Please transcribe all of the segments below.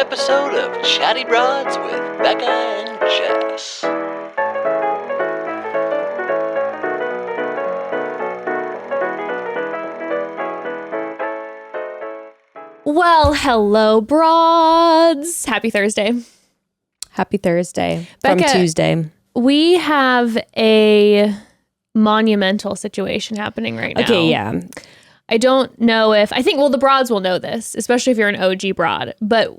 episode of Chatty Broads with Becca and Jess. Well, hello, broads. Happy Thursday. Happy Thursday Becca, from Tuesday. We have a monumental situation happening right now. Okay, yeah. I don't know if, the broads will know this, especially if you're an OG broad, but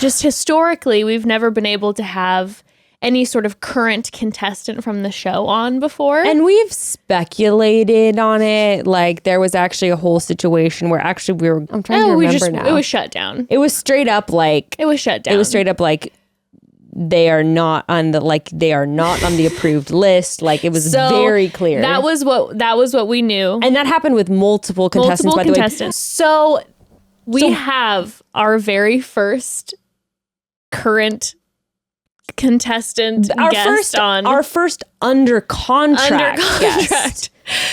just historically, we've never been able to have any sort of current contestant from the show on before. And we've speculated on it. Like, there was actually a whole situation where actually I'm trying to remember now. It was shut down. It was straight up like... It was shut down. It was straight up like... They are not on the approved list. Like, it was very clear. That was what we knew. And that happened with multiple contestants, by the way. So we have our very first current contestant our first under contract guest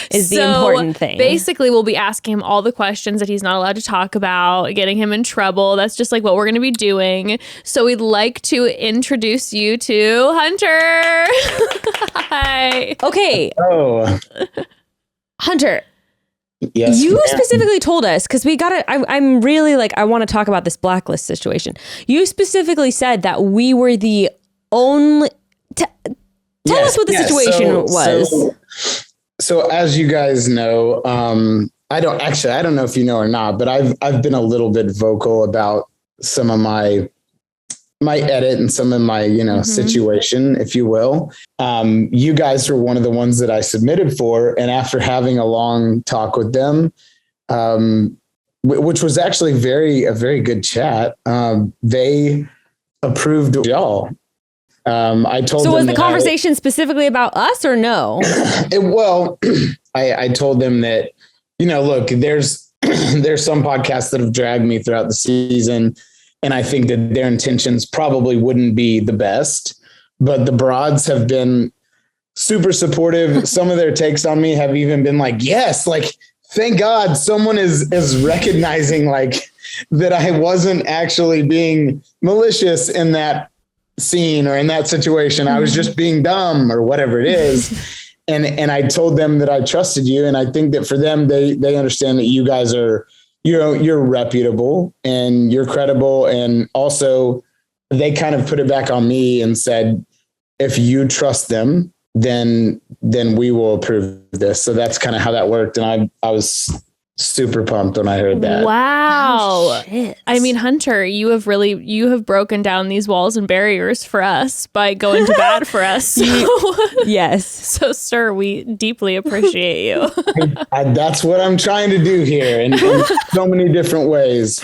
is the important thing. Basically, we'll be asking him all the questions that he's not allowed to talk about, getting him in trouble. That's just like what we're going to be doing. So we'd like to introduce you to Hunter. Hi. Okay. Oh, Hunter. yes. You specifically told us, because I'm really like, I want to talk about this blacklist situation. You specifically said that we were the only... Tell us what the situation was. So as you guys know, I don't know if you know or not, but I've been a little bit vocal about some of my edit and some of my, situation, if you will. You guys were one of the ones that I submitted for. And after having a long talk with them, which was actually a very good chat, they approved y'all. I told them. So was the conversation specifically about us or no? I told them that, look, there's some podcasts that have dragged me throughout the season, and I think that their intentions probably wouldn't be the best, but the broads have been super supportive. Some of their takes on me have even been like, yes, like, thank God someone is recognizing like that I wasn't actually being malicious in that scene or in that situation. I was just being dumb or whatever it is. And I told them that I trusted you. And I think that for them, they understand that you guys are, you're reputable and you're credible. And also they kind of put it back on me and said, if you trust them, then we will approve this. So that's kind of how that worked. And I was super pumped when I heard that. Wow. Oh, I mean, Hunter, you have broken down these walls and barriers for us by going to bat for us. So, yes. So, sir, we deeply appreciate you. That's what I'm trying to do here in so many different ways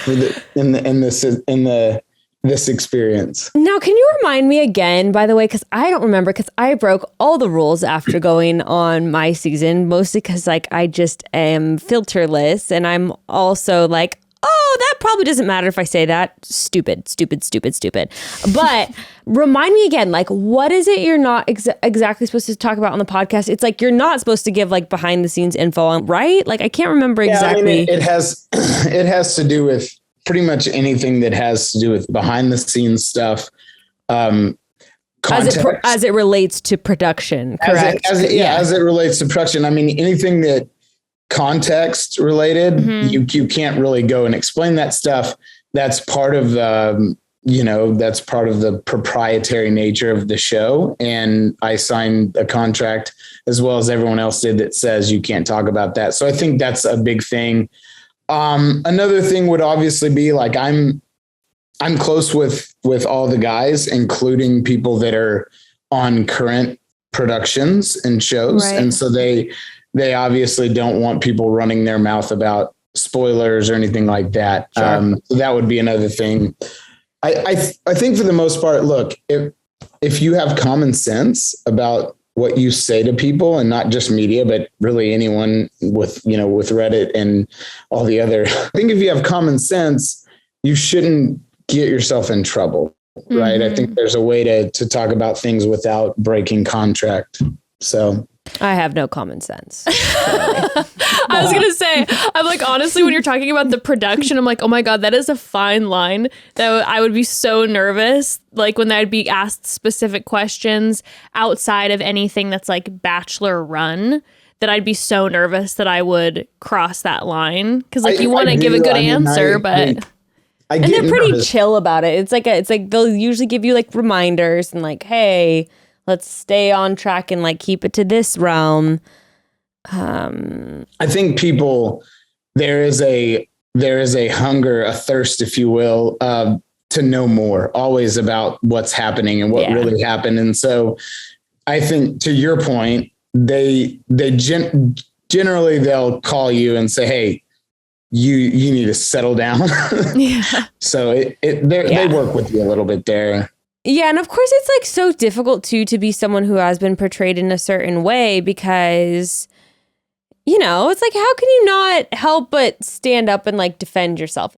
in this experience. Now, can you remind me again, by the way, because I don't remember, because I broke all the rules after going on my season, mostly because like I just am filterless, and I'm also like, oh, that probably doesn't matter if I say that. Stupid. But remind me again, like, what is it you're not exactly supposed to talk about on the podcast? It's like you're not supposed to give like behind the scenes info on, right? Like, I can't remember exactly. I mean, it has to do with pretty much anything that has to do with behind the scenes stuff. As it relates to production, correct? As it relates to production. I mean, anything that context related, you can't really go and explain that stuff. That's part of that's part of the proprietary nature of the show. And I signed a contract as well as everyone else did that says you can't talk about that. So I think that's a big thing. Another thing would obviously be like, I'm close with all the guys, including people that are on current productions and shows. Right. And so they obviously don't want people running their mouth about spoilers or anything like that. Sure. So that would be another thing. I think for the most part, look, if you have common sense about what you say to people, and not just media, but really anyone with Reddit and all the other, I think if you have common sense, you shouldn't get yourself in trouble. Right. I think there's a way to talk about things without breaking contract. So I have no common sense. I was going to say, I'm like, honestly, when you're talking about the production, I'm like, oh my God, that is a fine line that I would be so nervous. Like when I'd be asked specific questions outside of anything that's like Bachelor run, that I'd be so nervous that I would cross that line. Cause like you want to give a good answer, but... And they're pretty chill about it. It's like they'll usually give you like reminders and like, hey, let's stay on track and like keep it to this realm. I think there is a hunger, a thirst, if you will, to know more always about what's happening and what really happened. And so I think to your point, generally they'll call you and say, hey, you need to settle down. Yeah. So they work with you a little bit there. Yeah. And of course it's like so difficult to be someone who has been portrayed in a certain way because, you know, it's like, how can you not help but stand up and like defend yourself?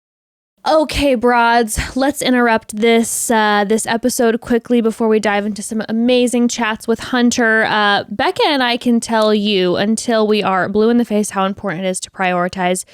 Okay, broads, let's interrupt this episode quickly before we dive into some amazing chats with Hunter. Becca and I can tell you until we are blue in the face how important it is to prioritize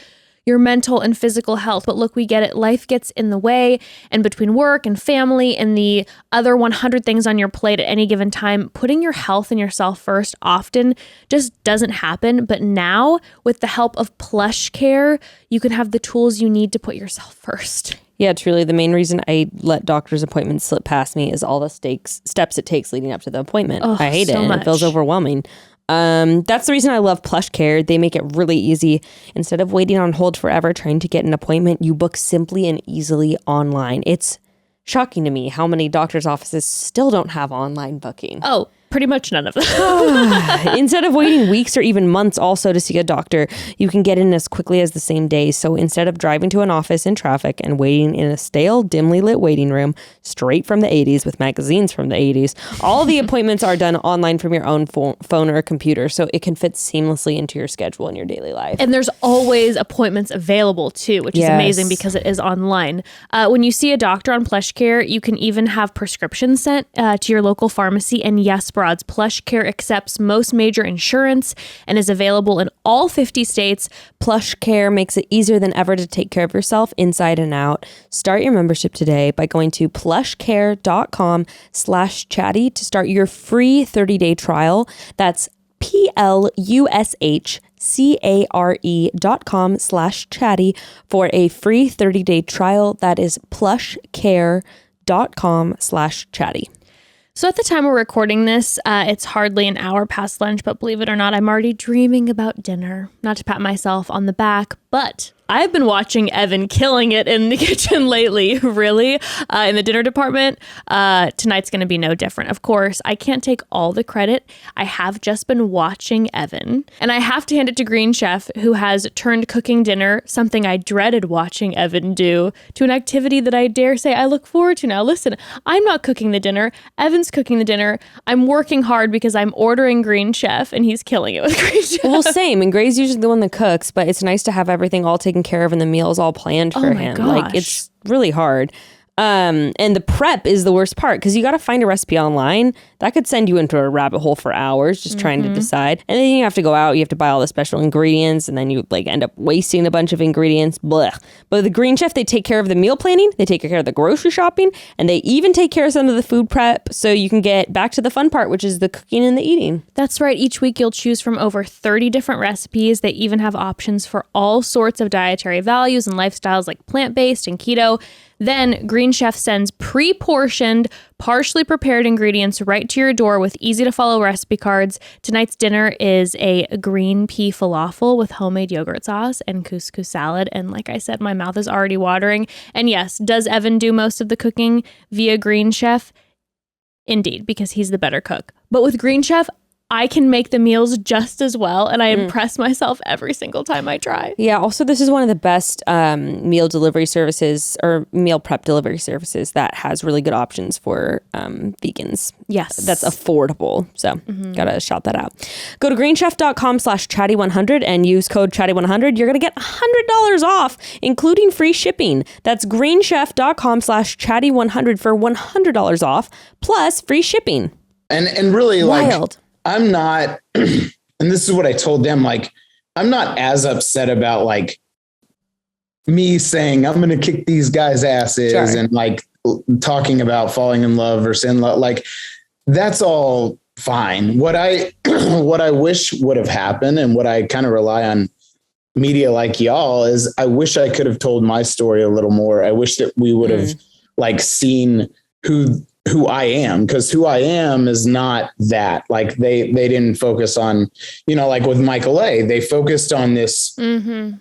your mental and physical health. But look, we get it. Life gets in the way, and between work and family and the other 100 things on your plate at any given time, putting your health and yourself first often just doesn't happen. But now, with the help of PlushCare, you can have the tools you need to put yourself first. Yeah, truly. The main reason I let doctor's appointments slip past me is all the steps it takes leading up to the appointment. I hate it. It feels overwhelming. That's the reason I love PlushCare. They make it really easy. Instead of waiting on hold forever trying to get an appointment, you book simply and easily online. It's shocking to me how many doctor's offices still don't have online booking. Oh, pretty much none of them. Instead of waiting weeks or even months also to see a doctor, you can get in as quickly as the same day. So instead of driving to an office in traffic and waiting in a stale, dimly lit waiting room straight from the 80s with magazines from the 80s, all the appointments are done online from your own phone or computer, so it can fit seamlessly into your schedule and your daily life. And there's always appointments available too, which is amazing because it is online. When you see a doctor on PlushCare, you can even have prescriptions sent to your local pharmacy. And yes, broads, PlushCare accepts most major insurance and is available in all 50 states. PlushCare makes it easier than ever to take care of yourself inside and out. Start your membership today by going to plushcare.com/chatty to start your free 30-day trial. That's PLUSHCARE.com/chatty for a free 30-day trial. That is plushcare.com/chatty. So at the time we're recording this, it's hardly an hour past lunch, but believe it or not, I'm already dreaming about dinner. Not to pat myself on the back, but I've been watching Evan killing it in the kitchen lately, really, in the dinner department. Tonight's going to be no different. Of course, I can't take all the credit. I have just been watching Evan, and I have to hand it to Green Chef, who has turned cooking dinner, something I dreaded watching Evan do, to an activity that I dare say I look forward to now. Listen, I'm not cooking the dinner. Evan's cooking the dinner. I'm working hard because I'm ordering Green Chef, and he's killing it with Green Chef. Well, same. And Gray's usually the one that cooks, but it's nice to have everything all taken care of and the meals all planned for him. Gosh. Like, it's really hard. And the prep is the worst part because you got to find a recipe online. That could send you into a rabbit hole for hours just trying to decide. And then you have to go out, you have to buy all the special ingredients, and then you like end up wasting a bunch of ingredients. Blech. But the Green Chef, they take care of the meal planning, they take care of the grocery shopping, and they even take care of some of the food prep so you can get back to the fun part, which is the cooking and the eating. That's right. Each week you'll choose from over 30 different recipes. They even have options for all sorts of dietary values and lifestyles like plant-based and keto. Then Green Chef sends pre-portioned, partially prepared ingredients right to your door with easy-to-follow recipe cards. Tonight's dinner is a green pea falafel with homemade yogurt sauce and couscous salad. And like I said, my mouth is already watering. And yes, does Evan do most of the cooking via Green Chef? Indeed, because he's the better cook. But with Green Chef, I can make the meals just as well, and I impress myself every single time I try. Yeah, also this is one of the best meal delivery services or meal prep delivery services that has really good options for vegans. Yes. That's affordable, so gotta shout that out. Go to greenchef.com/chatty100 and use code chatty100. You're gonna get $100 off, including free shipping. That's greenchef.com/chatty100 for $100 off, plus free shipping. And really Wild. I'm not, and this is what I told them, like, I'm not as upset about like me saying I'm going to kick these guys' asses and like talking about falling in love or sin love. Like, that's all fine. What I wish would have happened, and what I kind of rely on media like y'all, is I wish I could have told my story a little more. I wish that we would have like seen who I am, because who I am is not that. Like they didn't focus on, like with Michael A, they focused on this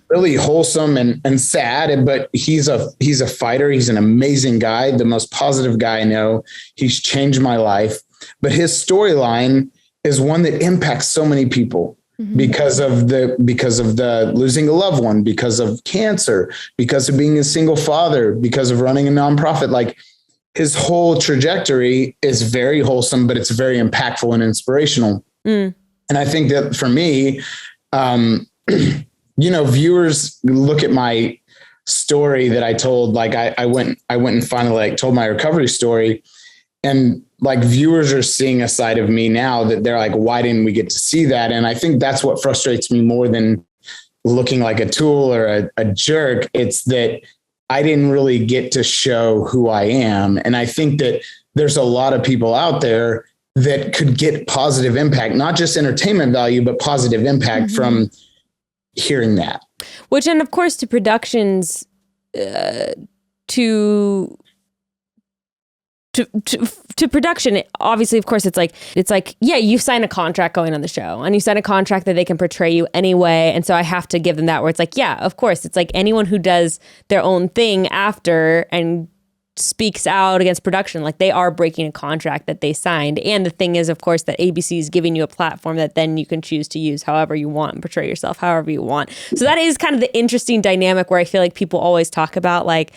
really wholesome and sad, but he's a fighter. He's an amazing guy, the most positive guy I know. He's changed my life, but his storyline is one that impacts so many people because of the losing a loved one, because of cancer, because of being a single father, because of running a nonprofit. Like, his whole trajectory is very wholesome, but it's very impactful and inspirational. And I think that for me, viewers look at my story that I told, like I went and finally like told my recovery story, and like viewers are seeing a side of me now that they're like, why didn't we get to see that? And I think that's what frustrates me more than looking like a tool or a jerk. It's that I didn't really get to show who I am. And I think that there's a lot of people out there that could get positive impact, not just entertainment value, but positive impact from hearing that. Which, and of course, to productions, to production, obviously, of course, it's like, yeah, you sign a contract going on the show, and you sign a contract that they can portray you anyway. And so I have to give them that, where it's like, yeah, of course, it's like anyone who does their own thing after and speaks out against production, like they are breaking a contract that they signed. And the thing is, of course, that ABC is giving you a platform that then you can choose to use however you want and portray yourself however you want. So that is kind of the interesting dynamic where I feel like people always talk about, like,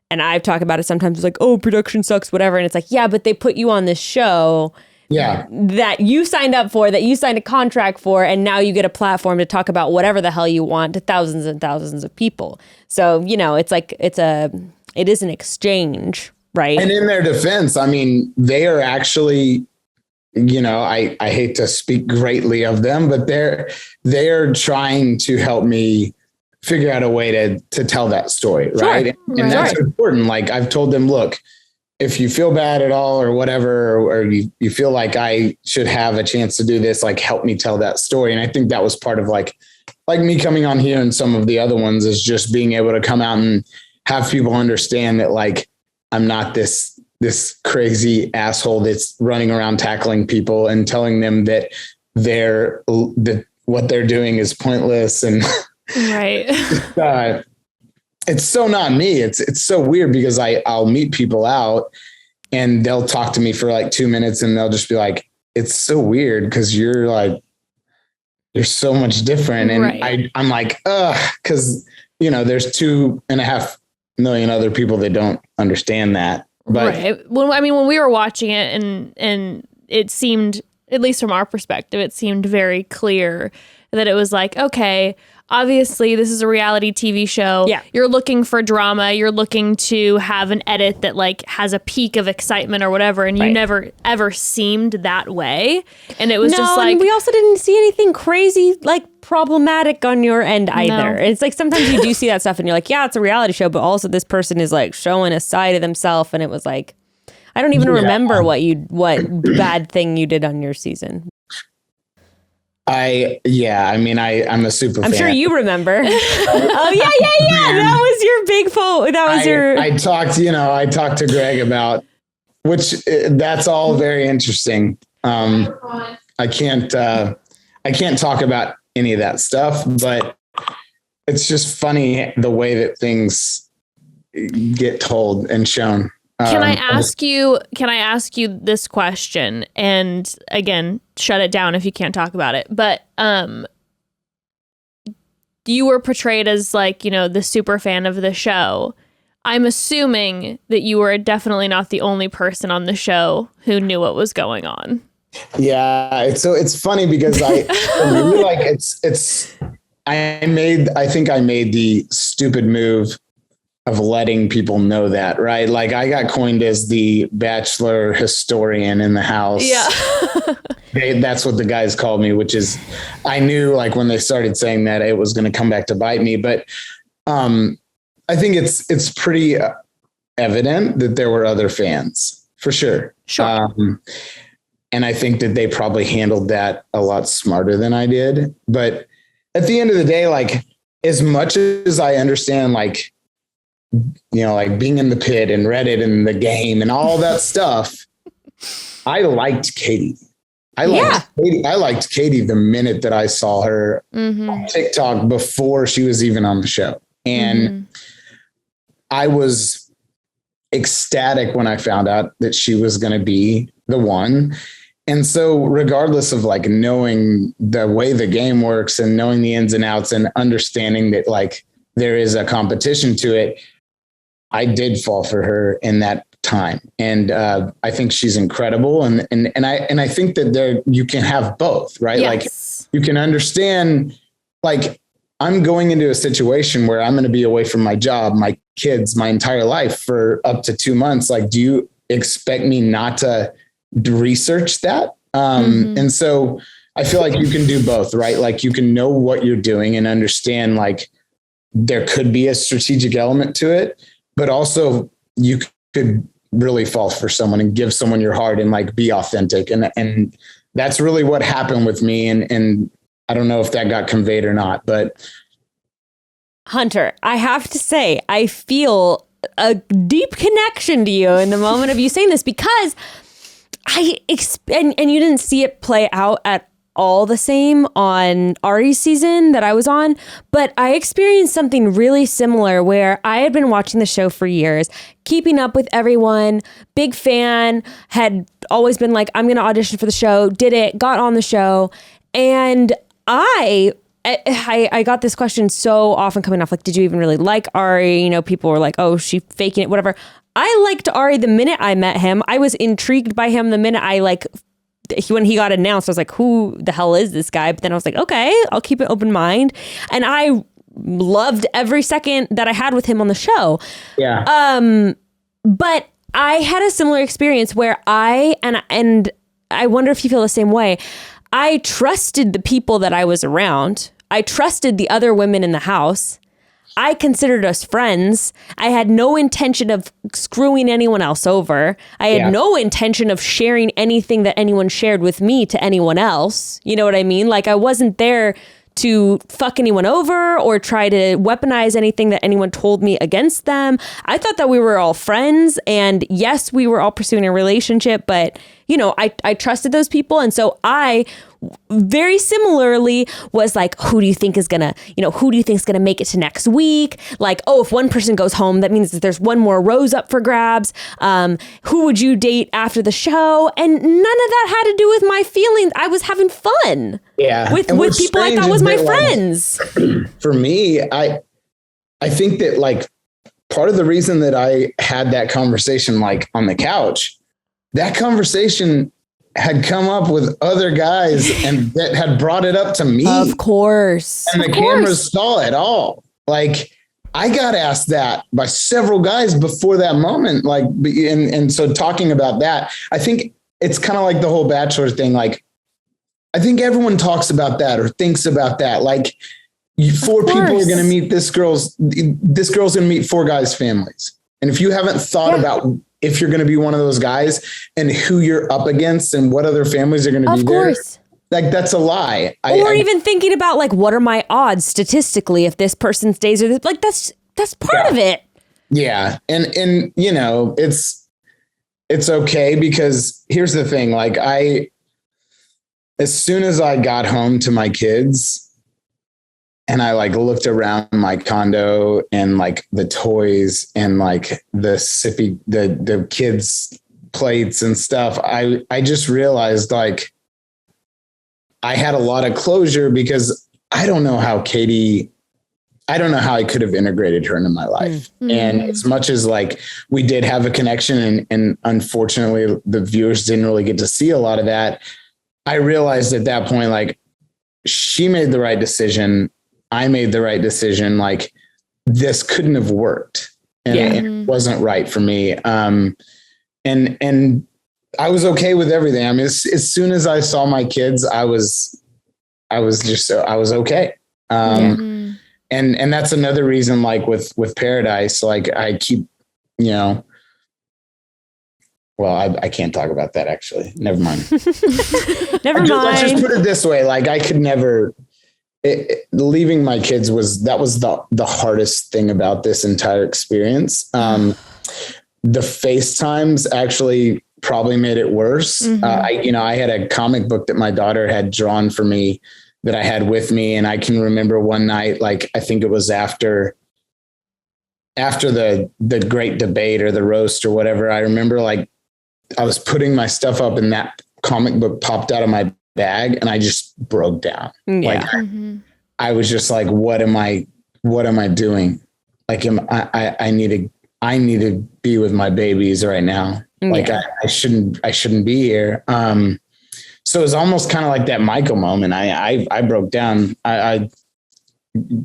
and I've talked about it sometimes, it's like, oh, production sucks, whatever. And it's like, yeah, but they put you on this show that you signed up for, that you signed a contract for, and now you get a platform to talk about whatever the hell you want to thousands and thousands of people. So, it's like, it is an exchange, right? And in their defense, I mean, they are actually, I hate to speak greatly of them, but they're trying to help me figure out a way to tell that story. Right. Sure. And that's important. Like, I've told them, look, if you feel bad at all or whatever, or you feel like I should have a chance to do this, like, help me tell that story. And I think that was part of like me coming on here and some of the other ones, is just being able to come out and have people understand that, like, I'm not this crazy asshole that's running around tackling people and telling them that what they're doing is pointless. And right. It's so not me. It's so weird, because I'll meet people out and they'll talk to me for like 2 minutes and they'll just be like, it's so weird because you're so much different. And I'm like, because there's 2.5 million other people that don't understand that. But when we were watching it, and it seemed, at least from our perspective, it seemed very clear that it was like, okay, obviously this is a reality TV show. Yeah. You're looking for drama. You're looking to have an edit that like has a peak of excitement or whatever. And you never ever seemed that way. And it was just like, and we also didn't see anything crazy, like problematic on your end either. No. It's like, sometimes you do see that stuff and you're like, yeah, it's a reality show, but also this person is like showing a side of themselves. And it was like, I don't even remember what bad thing you did on your season. I'm a super fan. I'm sure you remember. Oh yeah. That was your big foe. I talked to Greg about, which that's all very interesting. I can't talk about any of that stuff, but it's just funny the way that things get told and shown. Can I ask you this question? And again, shut it down if you can't talk about it. But you were portrayed as like, the super fan of the show. I'm assuming that you were definitely not the only person on the show who knew what was going on. Yeah, it's funny because I think I made the stupid move of letting people know that, right? Like, I got coined as the Bachelor historian in the house. Yeah. That's what the guys called me, which is, I knew like when they started saying that it was going to come back to bite me. But I think it's pretty evident that there were other fans for sure. Sure. And I think that they probably handled that a lot smarter than I did. But at the end of the day, like, as much as I understand, like, you know, like being in the pit and Reddit and the game and all that stuff, I liked Katie. I liked Katie the minute that I saw her on TikTok before she was even on the show. And I was ecstatic when I found out that she was going to be the one. And so regardless of like knowing the way the game works and knowing the ins and outs and understanding that like there is a competition to it, I did fall for her in that time. And I think she's incredible. And I think that there, you can have both, right? Yes. Like you can understand, like, I'm going into a situation where I'm going to be away from my job, my kids, my entire life for up to 2 months. Like, do you expect me not to research that? And so I feel like you can do both, right? Like you can know what you're doing and understand like there could be a strategic element to it, but also you could really fall for someone and give someone your heart and like be authentic. And that's really what happened with me. And I don't know if that got conveyed or not, but Hunter, I have to say, I feel a deep connection to you in the moment of you saying this, because and you didn't see it play out at all the same on Ari's season that I was on, but I experienced something really similar where I had been watching the show for years, keeping up with everyone, big fan, had always been like, I'm going to audition for the show, did it, got on the show. And I got this question so often coming off, like, did you even really like Ari? You know, people were like, oh, she faking it, whatever. I liked Ari the minute I met him. I was intrigued by him the minute when he got announced. I was like, who the hell is this guy? But then I was like, okay, I'll keep an open mind. And I loved every second that I had with him on the show. yeah. But I had a similar experience where and I wonder if you feel the same way. I trusted the people that I was around. I trusted the other women in the house. I considered us friends. I had no intention of screwing anyone else over. I had no intention of sharing anything that anyone shared with me to anyone else. You know what I mean? Like, I wasn't there to fuck anyone over or try to weaponize anything that anyone told me against them. I thought that we were all friends, and yes, we were all pursuing a relationship, but you know, I trusted those people. And so I very similarly was like, who do you think is gonna make it to next week? Like, oh, if one person goes home, that means that there's one more rose up for grabs. Who would you date after the show? And none of that had to do with my feelings. I was having fun. Yeah. With people I thought was my friends. For me, I think that like part of the reason that I had that conversation, like on the couch, that conversation had come up with other guys and that had brought it up to me. Of course. And the cameras saw it all. Like, I got asked that by several guys before that moment. Like, and so talking about that, I think it's kind of like the whole Bachelor thing. Like, I think everyone talks about that or thinks about that. Like, 4 people are going to meet this girl's going to meet 4 guys' families. And if you haven't thought about if you're going to be one of those guys and who you're up against and what other families are going to be there, like, that's a lie. Or even thinking about like, what are my odds statistically if this person stays or this, like, that's part of it. Yeah. And, you know, it's okay, because here's the thing. Like, as soon as I got home to my kids, and I like looked around my condo and like the toys and like the kids' plates and stuff, I just realized like I had a lot of closure, because I don't know how I could have integrated her into my life. And as much as like we did have a connection and unfortunately the viewers didn't really get to see a lot of that, I realized at that point, like, she made the right decision. I made the right decision. Like, this couldn't have worked, and it wasn't right for me. And I was okay with everything. I mean, as soon as I saw my kids, I was okay. And that's another reason, like with Paradise, like I keep, well, I can't talk about that actually. Never mind. Let's just put it this way. Like I could never, leaving my kids was the hardest thing about this entire experience. The FaceTimes actually probably made it worse. I had a comic book that my daughter had drawn for me that I had with me. And I can remember one night, like, I think it was after the great debate or the roast or whatever. I remember like I was putting my stuff up and that comic book popped out of my bag and I just broke down. Like I was just like, what am I doing? Like, I need to be with my babies right now. Like I shouldn't be here. So it was almost kind of like that Michael moment. I broke down.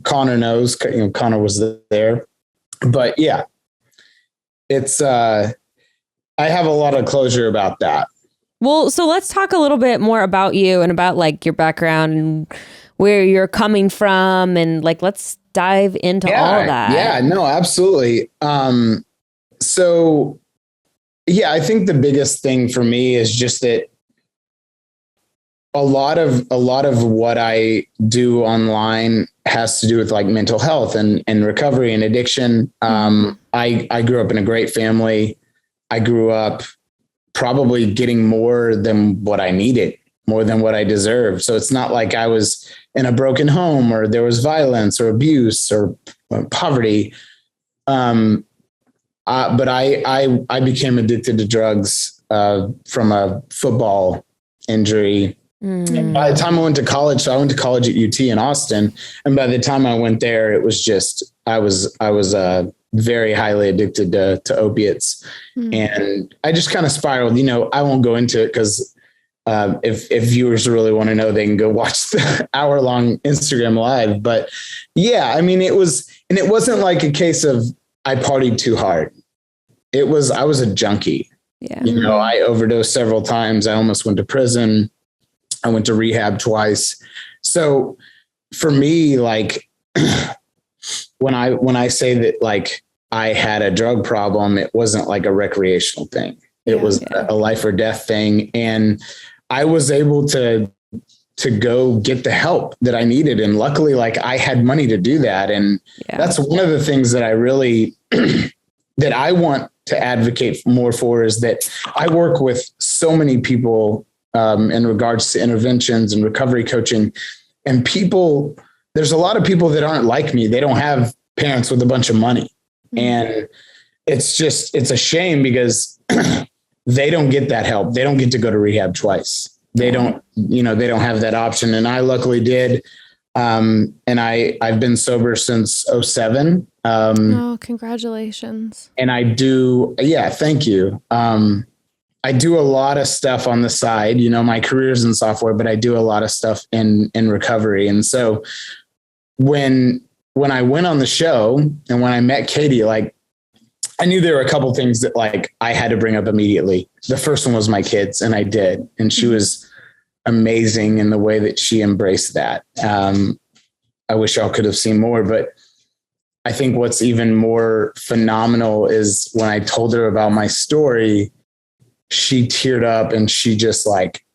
Connor knows, Connor was there, but yeah, it's, I have a lot of closure about that. Well, so let's talk a little bit more about you and about like your background and where you're coming from. And like, let's dive into all of that. Yeah, no, absolutely. So yeah, I think the biggest thing for me is just that a lot of what I do online has to do with like mental health and recovery and addiction. I grew up in a great family. I grew up probably getting more than what I needed, more than what I deserved. So it's not like I was in a broken home or there was violence or abuse or poverty. But I became addicted to drugs from a football injury. By the time I went to college, so I went to college at UT in Austin. And by the time I went there, it was just, I was very highly addicted to opiates. And I just kind of spiraled, I won't go into it because if viewers really want to know, they can go watch the hour-long Instagram live. But yeah, I mean, it wasn't like a case of I partied too hard. I was a junkie. Yeah. I overdosed several times. I almost went to prison. I went to rehab twice. So for me, like when I say that, like I had a drug problem, it wasn't like a recreational thing. It was a life or death thing. And I was able to go get the help that I needed. And luckily, like I had money to do that. And that's one of the things that I really, that I want to advocate more for is that I work with so many people in regards to interventions and recovery coaching, and there's a lot of people that aren't like me. They don't have parents with a bunch of money. And it's a shame because they don't get that help. They don't get to go to rehab twice. They don't have that option. And I luckily did. And I've been sober since 2007. Congratulations. And thank you. I do a lot of stuff on the side, my career's in software, but I do a lot of stuff in recovery. And so when I went on the show and when I met Katie, like I knew there were a couple of things that like I had to bring up immediately. The first one was my kids, and I did. And she was amazing in the way that she embraced that. I wish y'all could have seen more, but I think what's even more phenomenal is when I told her about my story, she teared up and she just like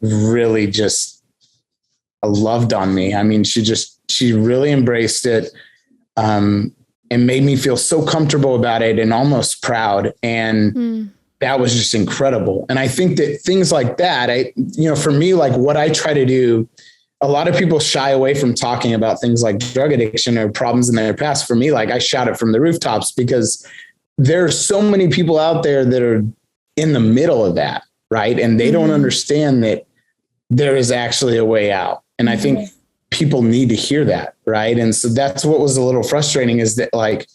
really just loved on me. I mean, she really embraced it and made me feel so comfortable about it and almost proud. And that was just incredible. And I think that things like that, for me, like what I try to do, a lot of people shy away from talking about things like drug addiction or problems in their past. For me, like I shout it from the rooftops because there are so many people out there that are in the middle of that. Right. And they don't understand that there is actually a way out. And I think people need to hear that. Right. And so that's what was a little frustrating is that like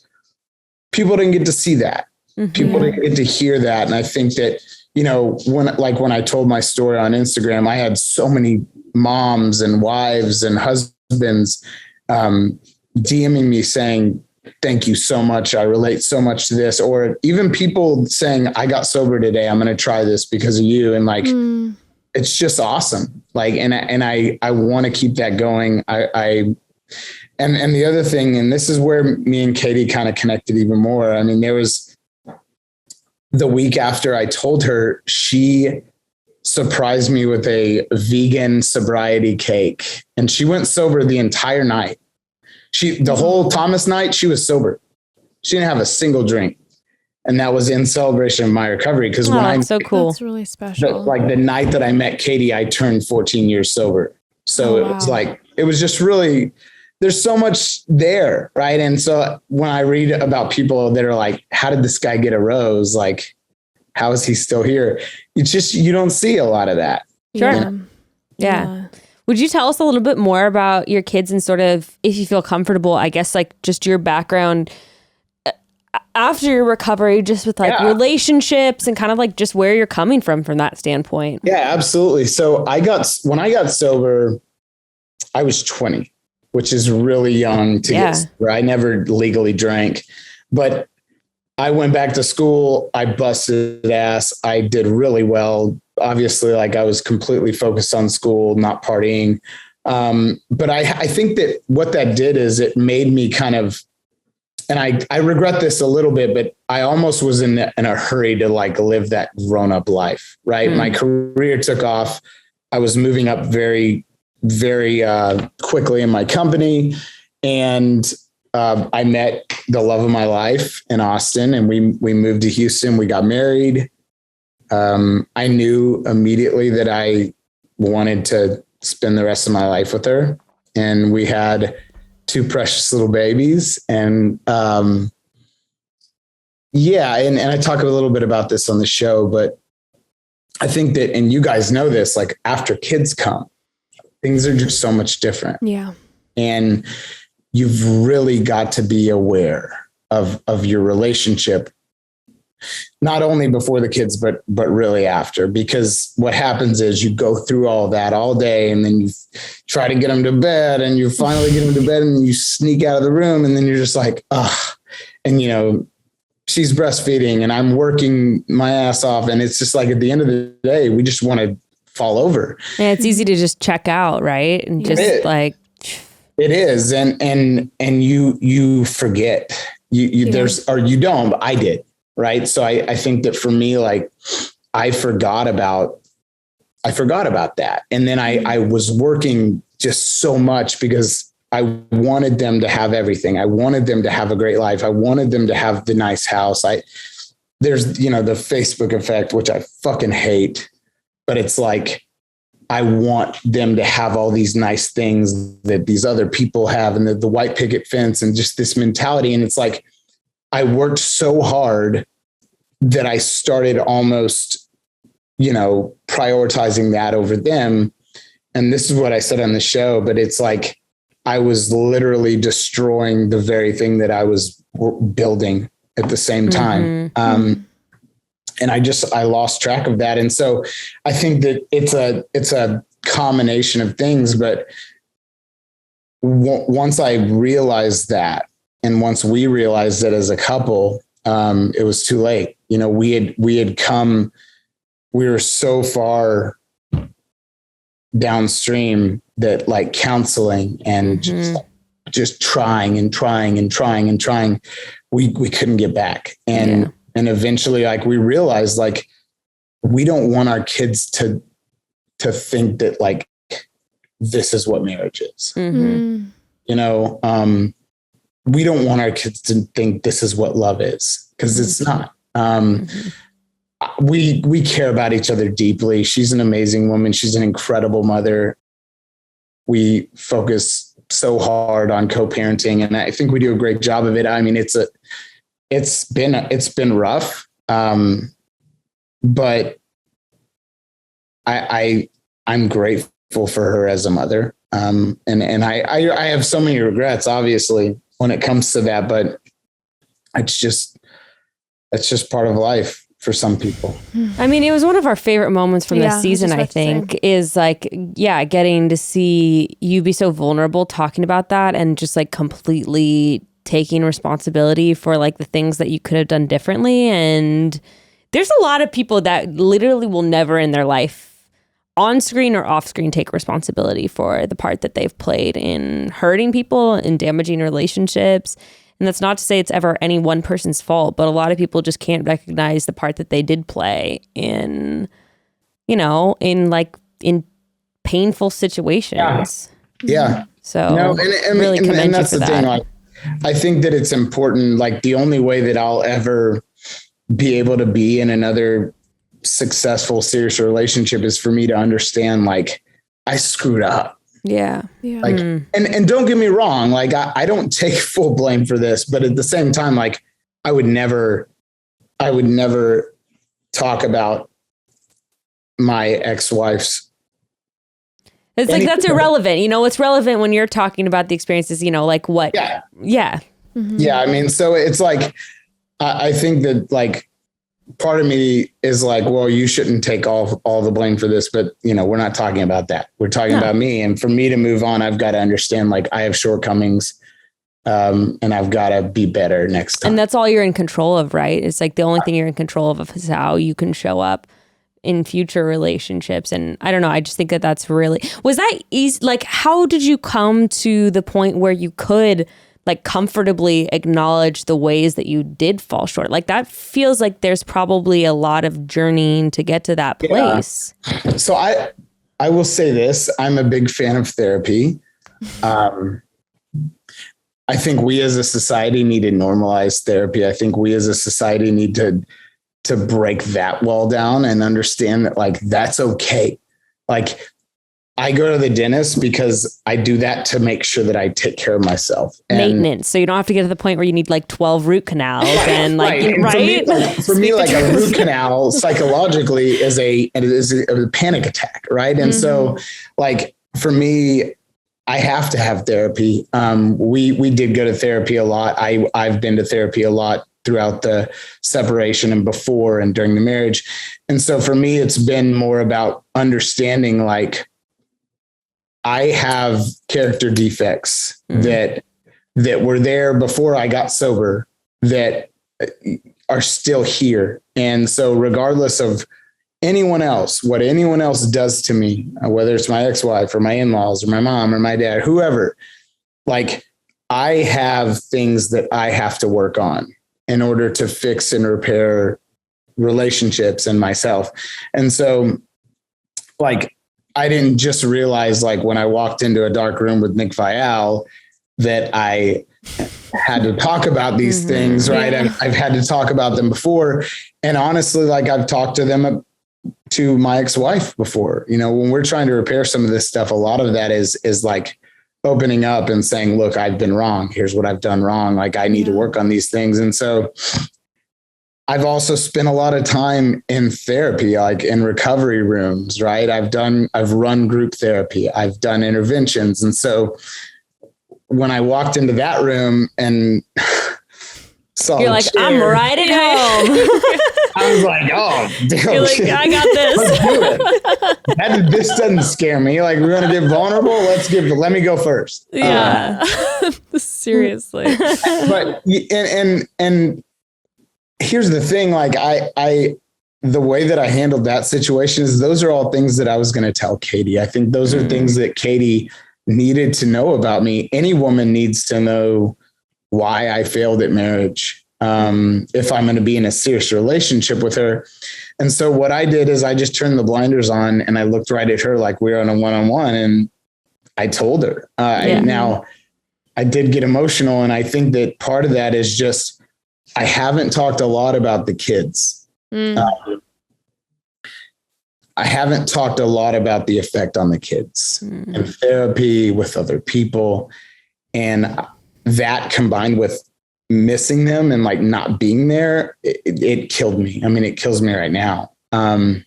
people didn't get to see that. People didn't get to hear that. And I think that, when I told my story on Instagram, I had so many moms and wives and husbands DMing me saying, thank you so much. I relate so much to this. Or even people saying, I got sober today. I'm going to try this because of you. And like, it's just awesome. Like, and I want to keep that going. And the other thing, and this is where me and Katie kind of connected even more. I mean, there was the week after I told her, she surprised me with a vegan sobriety cake, and she went sober the entire night. The whole Thomas night, she was sober. She didn't have a single drink. And that was in celebration of my recovery. Because so cool. That's really special. Like the night that I met Katie, I turned 14 years sober. So it was like, it was just really, there's so much there. Right. And so when I read about people that are like, how did this guy get a rose? Like, how is he still here? It's just, you don't see a lot of that. Sure. Yeah. Yeah. Would you tell us a little bit more about your kids and sort of, if you feel comfortable, I guess, like just your background after your recovery, just with like relationships and kind of like just where you're coming from that standpoint? Yeah, absolutely. So when I got sober, I was 20, which is really young to get sober. I never legally drank, but I went back to school. I busted ass. I did really well. Obviously, like I was completely focused on school, not partying. But I think that what that did is it made me kind of, and I regret this a little bit, but I almost was in a hurry to like live that grown-up life, right? My career took off. I was moving up very, very quickly in my company. And I met the love of my life in Austin, and we moved to Houston. We got married. I knew immediately that I wanted to spend the rest of my life with her. And we had 2 precious little babies. And and I talk a little bit about this on the show, but I think that, and you guys know this, like after kids come, things are just so much different. Yeah. And you've really got to be aware of your relationship, not only before the kids, but really after, because what happens is you go through all that all day, and then you try to get them to bed, and you finally get them to bed, and you sneak out of the room, and then you're just like, and you know, she's breastfeeding and I'm working my ass off. And it's just like, at the end of the day, we just want to fall over. Yeah, it's easy to just check out, right? And just like, it is. And you forget there's, or you don't, but I did. Right. So I think that for me, like I forgot about that. And then I was working just so much because I wanted them to have everything. I wanted them to have a great life. I wanted them to have the nice house. There's, the Facebook effect, which I fucking hate, but it's like, I want them to have all these nice things that these other people have, and the white picket fence and just this mentality. And it's like, I worked so hard that I started almost, prioritizing that over them. And this is what I said on the show, but it's like, I was literally destroying the very thing that I was building at the same time. And I lost track of that. And so I think that it's a combination of things, but once I realized that, and once we realized that as a couple, it was too late. We had come, we were so far downstream that like counseling and just trying, we couldn't get back. And eventually like we realized like, we don't want our kids to think that like, this is what marriage is. We don't want our kids to think this is what love is, because it's not. We care about each other deeply. She's an amazing woman. She's an incredible mother. We focus so hard on co-parenting, and I think we do a great job of it. I mean, it's been rough. But I'm grateful for her as a mother. And I have so many regrets, obviously, when it comes to that, but it's just part of life for some people. I mean, it was one of our favorite moments from this season, I think, is like, getting to see you be so vulnerable talking about that and just like completely taking responsibility for like the things that you could have done differently. And there's a lot of people that literally will never in their life, on screen or off screen, take responsibility for the part that they've played in hurting people and damaging relationships. And that's not to say it's ever any one person's fault, but a lot of people just can't recognize the part that they did play in, you know, in painful situations. Yeah. So no, really commend you that's for the that. thing. Like, I think that it's important. Like, the only way that I'll ever be able to be in another successful, serious relationship is for me to understand, like, I screwed up. Yeah. Like, and don't get me wrong. Like, I don't take full blame for this, but at the same time, like, I would never talk about my ex-wife's. It's like, that's irrelevant. You know, what's relevant when you're talking about the experiences, you know, like what? Yeah. Yeah. Yeah. I mean, so it's like, I think that, like, part of me is like, well, you shouldn't take all the blame for this, but, you know, we're not talking about that. We're talking about me. And for me to move on, I've got to understand, like, I have shortcomings, and I've got to be better next time. And that's all you're in control of, right? It's like the only thing you're in control of is how you can show up in future relationships. And I don't know, I just think that that's really, was that easy? Like, how did you come to the point where you could like comfortably acknowledge the ways that you did fall short? Like, that feels like there's probably a lot of journeying to get to that place. Yeah. So I will say this, I'm a big fan of therapy. I think we as a society need to normalize therapy. I think we as a society need to break that wall down and understand that, like, that's okay. Like, I go to the dentist because I do that to make sure that I take care of myself. And maintenance. So you don't have to get to the point where you need like 12 root canals and like, right? For me, like, a root canal psychologically is a panic attack. Right. And so, like, for me, I have to have therapy. We did go to therapy a lot. I've been to therapy a lot throughout the separation and before and during the marriage. And so for me, it's been more about understanding, like, I have character defects that were there before I got sober that are still here. And so regardless of anyone else, what anyone else does to me, whether it's my ex-wife or my in-laws or my mom or my dad, whoever, like, I have things that I have to work on in order to fix and repair relationships and myself. And so, like, I didn't just realize, like, when I walked into a dark room with Nick Vial that I had to talk about these things, right? Yeah. I've had to talk about them before. And honestly, like, I've talked to my ex-wife before. You know, when we're trying to repair some of this stuff, a lot of that is like opening up and saying, look, I've been wrong. Here's what I've done wrong. Like, I need to work on these things. And so I've also spent a lot of time in therapy, like in recovery rooms, right? I've run group therapy. I've done interventions. And so when I walked into that room and saw, you're like, I'm right at home. I was like, oh, damn, you're like, I got this. Let's do it. This doesn't scare me. Like, we're going to get vulnerable. Let me go first. Yeah. Seriously. But, and here's the thing, like, the way that I handled that situation is those are all things that I was going to tell Katie. I think those are things that Katie needed to know about me. Any woman needs to know why I failed at marriage, if I'm going to be in a serious relationship with her. And so what I did is I just turned the blinders on and I looked right at her like we were on a one-on-one, and I told her. Now, I did get emotional, and I think that part of that is just, I haven't talked a lot about the kids. I haven't talked a lot about the effect on the kids and therapy with other people. And that combined with missing them and like not being there, it killed me. I mean, it kills me right now. I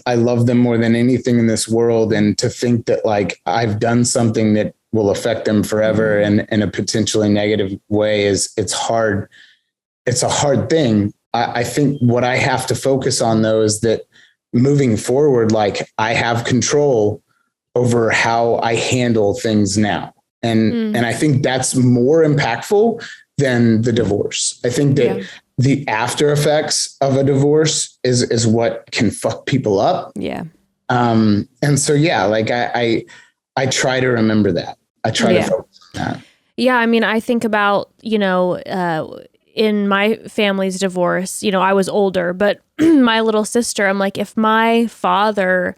love them more than anything in this world. And to think that, like, I've done something that will affect them forever and in a potentially negative way it's hard. It's a hard thing. I think what I have to focus on, though, is that moving forward, like, I have control over how I handle things now. And I think that's more impactful than the divorce. I think that the after effects of a divorce is what can fuck people up. Yeah. And so, like I try to remember that. I try to focus on that. Yeah. I mean, I think about, in my family's divorce, I was older, but my little sister, I'm like, if my father,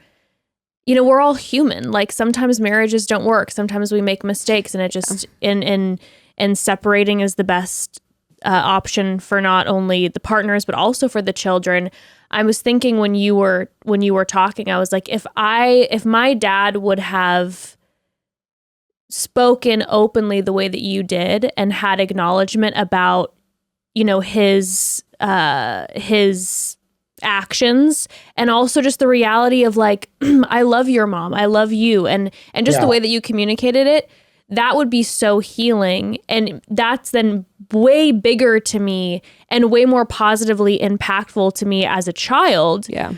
we're all human. Like sometimes marriages don't work. Sometimes we make mistakes, and it just and separating is the best option for not only the partners but also for the children. I was thinking when you were talking, I was like, if my dad would have spoken openly the way that you did and had acknowledgement about, his actions, and also just the reality of like, I love your mom, I love you, and just the way that you communicated it, that would be so healing. And that's then way bigger to me and way more positively impactful to me as a child. Yeah.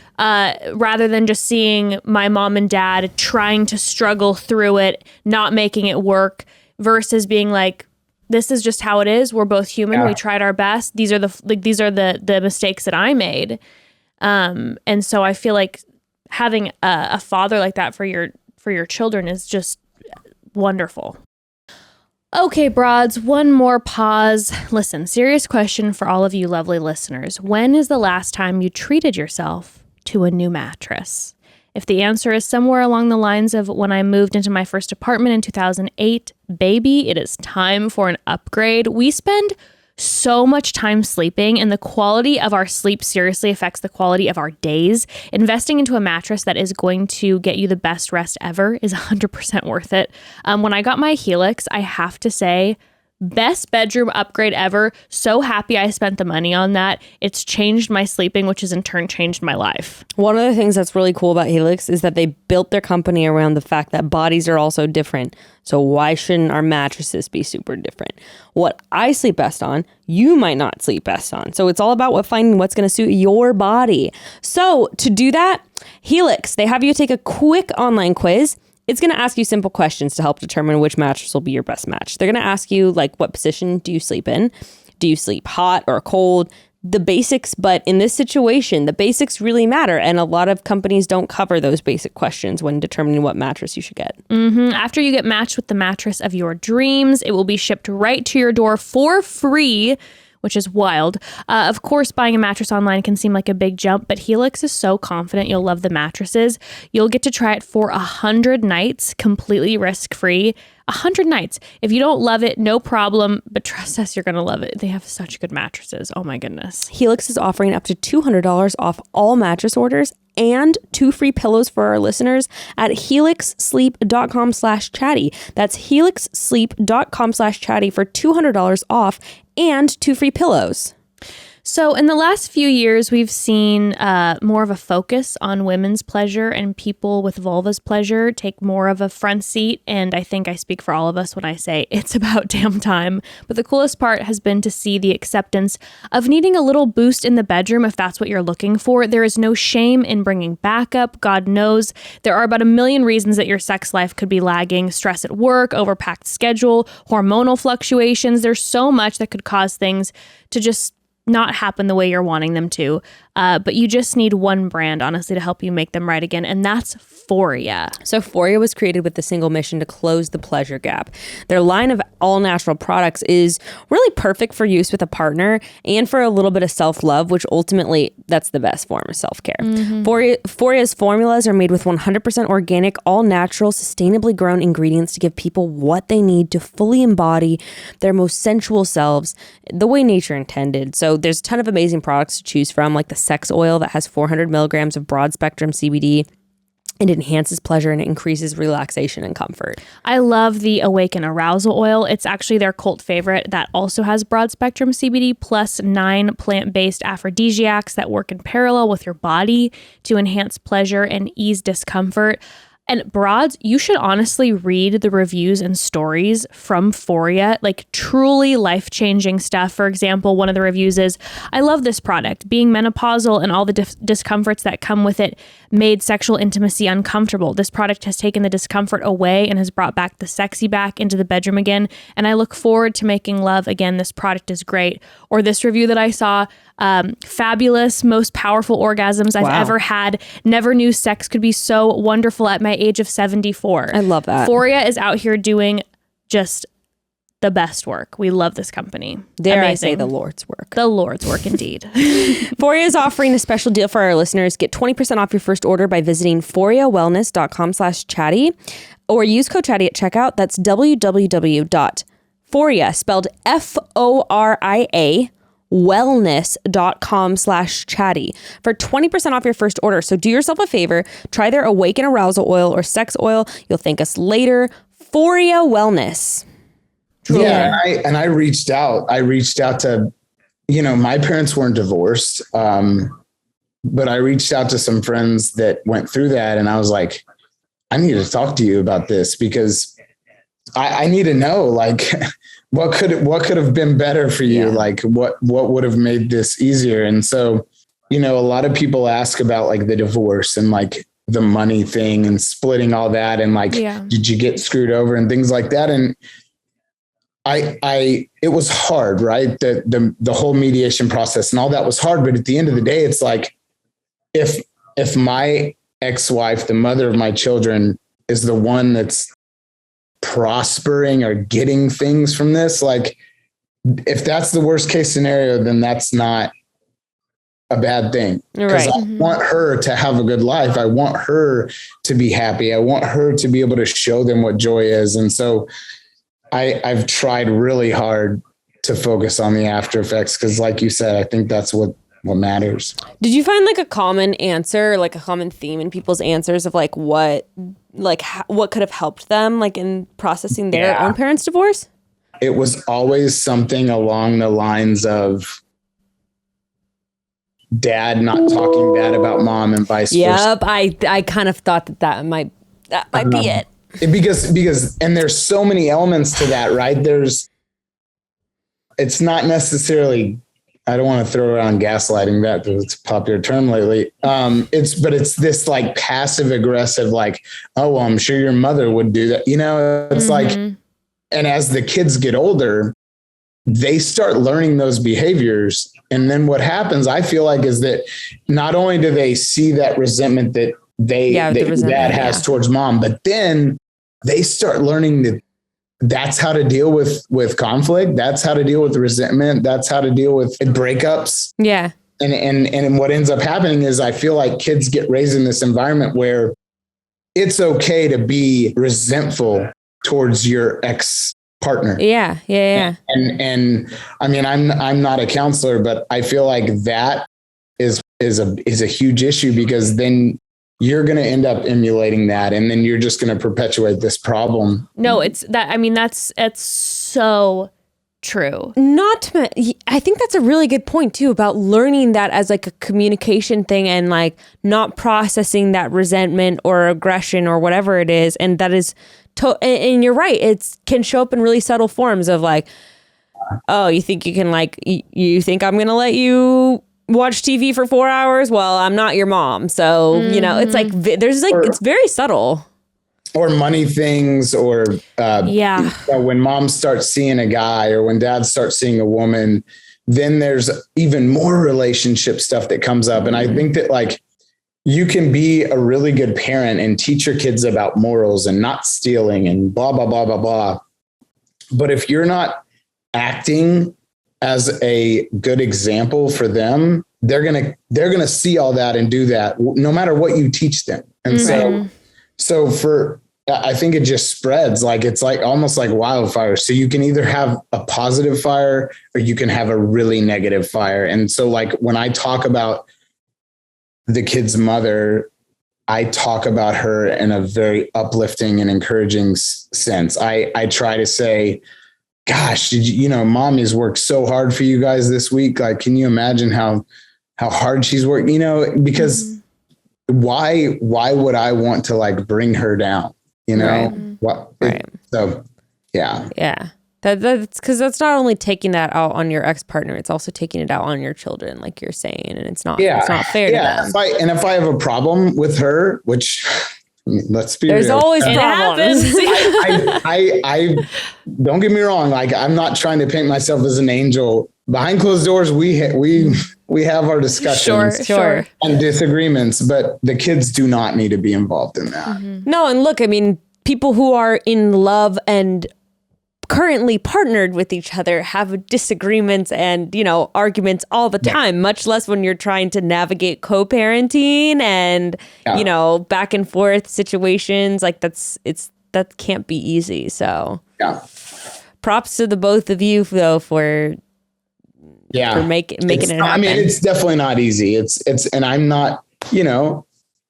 Rather than just seeing my mom and dad trying to struggle through it, not making it work, versus being like, this is just how it is. We're both human. Yeah. We tried our best. These are the mistakes that I made. And so I feel like having a father like that for your children is just wonderful. Okay, broads, one more pause. Listen, serious question for all of you lovely listeners. When is the last time you treated yourself to a new mattress? If the answer is somewhere along the lines of when I moved into my first apartment in 2008, baby, it is time for an upgrade. We spend so much time sleeping, and the quality of our sleep seriously affects the quality of our days. Investing into a mattress that is going to get you the best rest ever is 100% worth it. When I got my HELIX, I have to say, best bedroom upgrade ever. So happy I spent the money on that. It's changed my sleeping, which has in turn changed my life. One of the things that's really cool about HELIX is that they built their company around the fact that bodies are also different. So why shouldn't our mattresses be super different? What I sleep best on, you might not sleep best on. So it's all about finding what's going to suit your body. So to do that, HELIX, they have you take a quick online quiz. It's going to ask you simple questions to help determine which mattress will be your best match. They're going to ask you, like, what position do you sleep in? Do you sleep hot or cold? The basics, but in this situation, the basics really matter. And a lot of companies don't cover those basic questions when determining what mattress you should get. After you get matched with the mattress of your dreams, it will be shipped right to your door for free, which is wild. Of course, buying a mattress online can seem like a big jump, but HELIX is so confident you'll love the mattresses. You'll get to try it for 100 nights, completely risk-free. 100 nights. If you don't love it, no problem, but trust us, you're going to love it. They have such good mattresses. Oh my goodness. HELIX is offering up to $200 off all mattress orders and 2 free pillows for our listeners at helixsleep.com/chatty. That's helixsleep.com/chatty for $200 off and 2 free pillows. So in the last few years, we've seen more of a focus on women's pleasure, and people with vulva's pleasure take more of a front seat. And I think I speak for all of us when I say it's about damn time. But the coolest part has been to see the acceptance of needing a little boost in the bedroom if that's what you're looking for. There is no shame in bringing backup. God knows there are about a million reasons that your sex life could be lagging. Stress at work, overpacked schedule, hormonal fluctuations. There's so much that could cause things to just not happen the way you're wanting them to. But you just need one brand, honestly, to help you make them right again. And that's Foria. So Foria was created with the single mission to close the pleasure gap. Their line of all natural products is really perfect for use with a partner and for a little bit of self-love, which ultimately that's the best form of self-care. Foria's formulas are made with 100% organic, all natural, sustainably grown ingredients to give people what they need to fully embody their most sensual selves the way nature intended. So there's a ton of amazing products to choose from, like the sex oil that has 400 milligrams of broad spectrum CBD. It enhances pleasure and it increases relaxation and comfort. I love the Awaken Arousal Oil. It's actually their cult favorite that also has broad spectrum CBD plus 9 plant-based aphrodisiacs that work in parallel with your body to enhance pleasure and ease discomfort. And broads, you should honestly read the reviews and stories from Foria, like truly life-changing stuff. For example, one of the reviews is, I love this product. Being menopausal and all the discomforts that come with it made sexual intimacy uncomfortable. This product has taken the discomfort away and has brought back the sexy back into the bedroom again. And I look forward to making love again. This product is great. Or this review that I saw, fabulous, most powerful orgasms I've ever had. Never knew sex could be so wonderful at my age of 74. I love that. Foria is out here doing just the best work. We love this company. Dare Amazing. I say the Lord's work. The Lord's work indeed. Foria is offering a special deal for our listeners. Get 20% off your first order by visiting foriawellness.com/chatty or use code chatty at checkout. That's www.foria, spelled Foria, wellness.com/chatty for 20% off your first order. So do yourself a favor, try their Awaken Arousal Oil or Sex Oil. You'll thank us later. Foria Wellness. Yeah. And I reached out to, my parents weren't divorced. But I reached out to some friends that went through that. And I was like, I need to talk to you about this because I need to know, like, what could have been better for you? Yeah. Like what would have made this easier? And so, a lot of people ask about like the divorce and like the money thing and splitting all that. And like, did you get screwed over and things like that? And it was hard, right? The whole mediation process and all that was hard. But at the end of the day, it's like, if my ex-wife, the mother of my children, is the one that's prospering or getting things from this, like if that's the worst case scenario, then that's not a bad thing. Because I want her to have a good life. I want her to be happy. I want her to be able to show them what joy is. And so I've tried really hard to focus on the after effects because, like you said, I think that's what matters. Did you find like a common answer, like a common theme in people's answers of like what could have helped them like in processing their own parents' divorce? It was always something along the lines of dad not talking bad about mom and vice versa. Yep, I kind of thought that might be it. Because and there's so many elements to that, right? It's not necessarily, I don't want to throw around gaslighting that because it's a popular term lately. It's this like passive aggressive, like, oh, well, I'm sure your mother would do that. It's like, and as the kids get older, they start learning those behaviors. And then what happens, I feel like, is that not only do they see that resentment that dad has towards mom, but then they start learning that that's how to deal with conflict. That's how to deal with resentment. That's how to deal with breakups. Yeah. And what ends up happening is I feel like kids get raised in this environment where it's okay to be resentful towards your ex partner. Yeah. And I mean, I'm not a counselor, but I feel like that is a huge issue because then you're going to end up emulating that. And then you're just going to perpetuate this problem. No, it's that. I mean, it's so true. I think that's a really good point too, about learning that as like a communication thing and like not processing that resentment or aggression or whatever it is. And that is, and you're right. It can show up in really subtle forms of like, oh, you think you can like, you think I'm going to let you watch TV for 4 hours? Well, I'm not your mom. So, it's like, it's very subtle. Or money things or, when mom starts seeing a guy or when dad starts seeing a woman, then there's even more relationship stuff that comes up. And I think that like, you can be a really good parent and teach your kids about morals and not stealing and blah, blah, blah, blah, blah. But if you're not acting as a good example for them, they're going to see all that and do that no matter what you teach them. And I think it just spreads like, it's like almost like wildfire. So you can either have a positive fire or you can have a really negative fire. And so like when I talk about the kid's mother, I talk about her in a very uplifting and encouraging sense. I try to say, gosh, did mommy's worked so hard for you guys this week. Like, can you imagine how hard she's worked, because why would I want to like bring her down? You know? Right. Right. So yeah. Yeah. That's because that's not only taking that out on your ex-partner, it's also taking it out on your children, like you're saying, and it's not fair to them. If I have a problem with her, which let's be There's real. always problems. I don't get me wrong. Like, I'm not trying to paint myself as an angel. Behind closed doors, we have our discussions Sure. and disagreements, but the kids do not need to be involved in that. Mm-hmm. No, and look, I mean, people who are in love and currently partnered with each other have disagreements and, you know, arguments all the time, much less when you're trying to navigate co-parenting and, you know, back and forth situations. Like that can't be easy. So props to the both of you though for making it happen. I mean, it's definitely not easy. And I'm not, you know,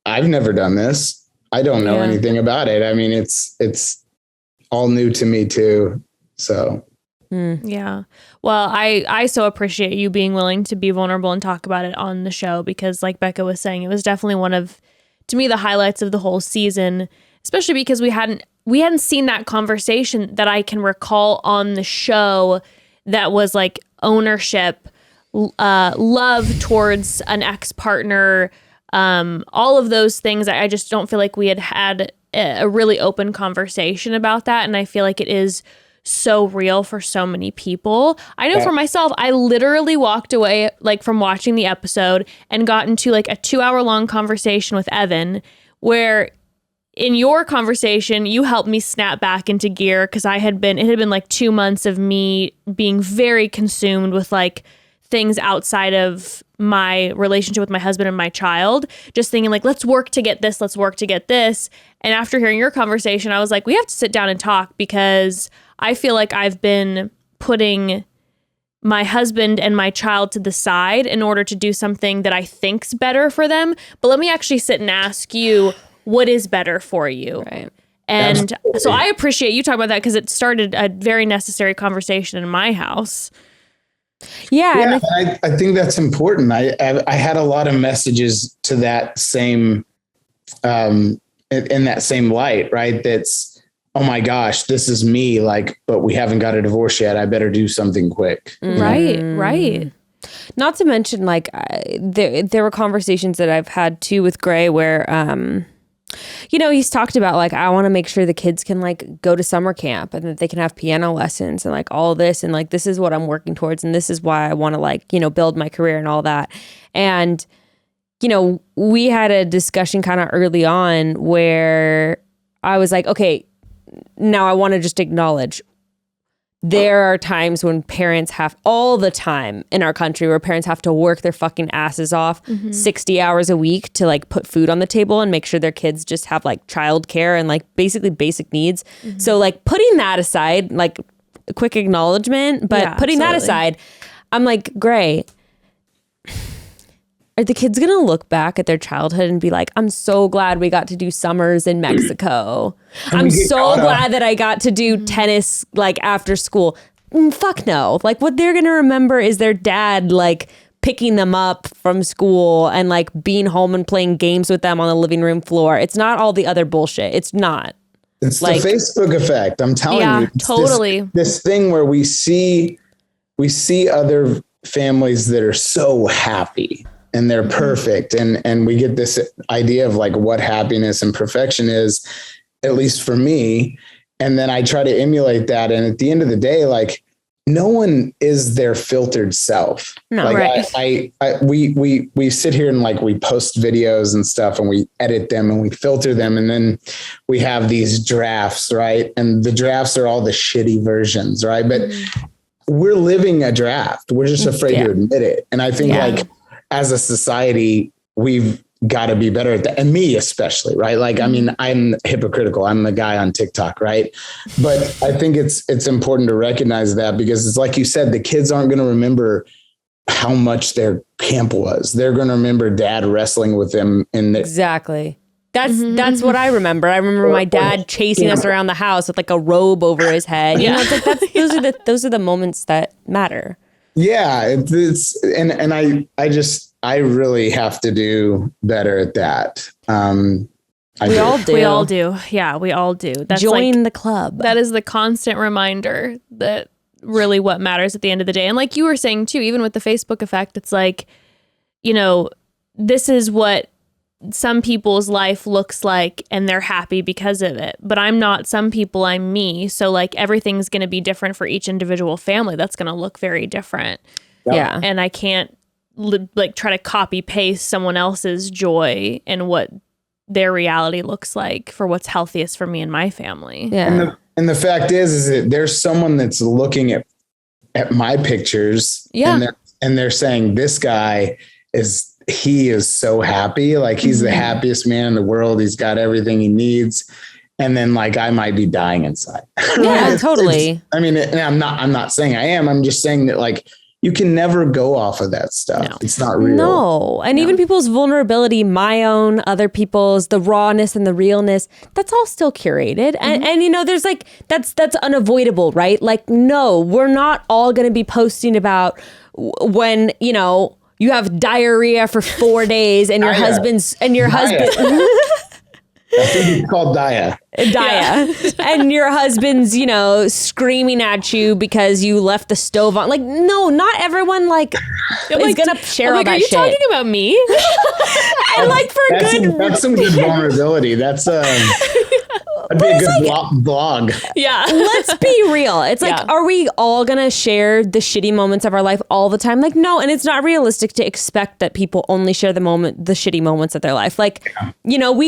I've never done this. I don't know anything about it. I mean, it's all new to me too. So, yeah. Well, I so appreciate you being willing to be vulnerable and talk about it on the show, because like Becca was saying, it was definitely one of, to me, the highlights of the whole season, especially because we hadn't seen that conversation that I can recall on the show that was like ownership, love towards an ex-partner, all of those things. I just don't feel like we had a really open conversation about that. And I feel like it is so real for so many people. I know for myself, I literally walked away like from watching the episode and got into like a 2-hour long conversation with Evan, where in your conversation, you helped me snap back into gear, because it had been like 2 months of me being very consumed with like things outside of my relationship with my husband and my child, just thinking like, let's work to get this. And after hearing your conversation, I was like, we have to sit down and talk, because I feel like I've been putting my husband and my child to the side in order to do something that I think's better for them. But let me actually sit and ask you, what is better for you? Right. And so I appreciate you talking about that, because it started a very necessary conversation in my house. Yeah. And I think that's important. I had a lot of messages to that same, in that same light, right? That's, oh my gosh, this is me. Like, but we haven't got a divorce yet. I better do something quick. Right. Not to mention, like, there were conversations that I've had too with Gray where, you know, he's talked about like, I want to make sure the kids can like go to summer camp and that they can have piano lessons and like all this. And like, this is what I'm working towards. And this is why I want to like, you know, build my career and all that. And, you know, we had a discussion kind of early on where I was like, okay, now I want to just acknowledge there are times when parents have, all the time in our country, where parents have to work their fucking asses off 60 hours a week to like put food on the table and make sure their kids just have like childcare and like basically basic needs. So like putting that aside, like a quick acknowledgement, but putting that aside, I'm like, Gray, are the kids going to look back at their childhood and be like, I'm so glad we got to do summers in Mexico. I'm so glad that I got to do tennis like after school. Fuck no. Like what they're going to remember is their dad like picking them up from school and like being home and playing games with them on the living room floor. It's not all the other bullshit. It's not. It's like the Facebook effect. I'm telling you. It's totally. This thing where we see other families that are so happy and they're perfect. And we get this idea of like what happiness and perfection is, at least for me. And then I try to emulate that. And at the end of the day, like no one is their filtered self. No, like right. We sit here and like we post videos and stuff and we edit them and we filter them. And then we have these drafts, right? And the drafts are all the shitty versions, right? But we're living a draft. We're just afraid to admit it. And I think like, as a society, we've got to be better at that. And me especially, right? Like, I mean, I'm hypocritical. I'm the guy on TikTok, right? But I think it's important to recognize that, because it's like you said, the kids aren't going to remember how much their camp was. They're going to remember dad wrestling with them in the Exactly. That's what I remember. I remember my dad chasing us around the house with like a robe over his head. You know, it's like those are the moments that matter. Yeah, I really have to do better at that. We all do. We all do. Yeah, we all do. That's Join the club. That is the constant reminder that really what matters at the end of the day. And like you were saying too, even with the Facebook effect, it's like, you know, this is what some people's life looks like and they're happy because of it. But I'm not some people, I'm me. So like everything's going to be different for each individual family. That's going to look very different. Yeah. And I can't like try to copy paste someone else's joy and what their reality looks like for what's healthiest for me and my family. Yeah. And the fact is that there's someone that's looking at my pictures and they're saying this guy is so happy. Like he's the happiest man in the world. He's got everything he needs. And then like, I might be dying inside. Yeah, totally. I mean, and I'm not saying I am, I'm just saying that like, you can never go off of that stuff. No. It's not real. No. And even people's vulnerability, my own, other people's, the rawness and the realness, that's all still curated. And you know, there's like, that's unavoidable, right? Like, no, we're not all going to be posting about when, you know, you have diarrhea for 4 days and your husband. I think it's called Daya. And your husband's, you know, screaming at you because you left the stove on. Like, no, not everyone is gonna share all that shit. Are you talking about me? And like that's some good vulnerability. That'd be a good blog. Yeah. Let's be real. It's like, are we all gonna share the shitty moments of our life all the time? Like, no, and it's not realistic to expect that people only share the shitty moments of their life. Like, you know,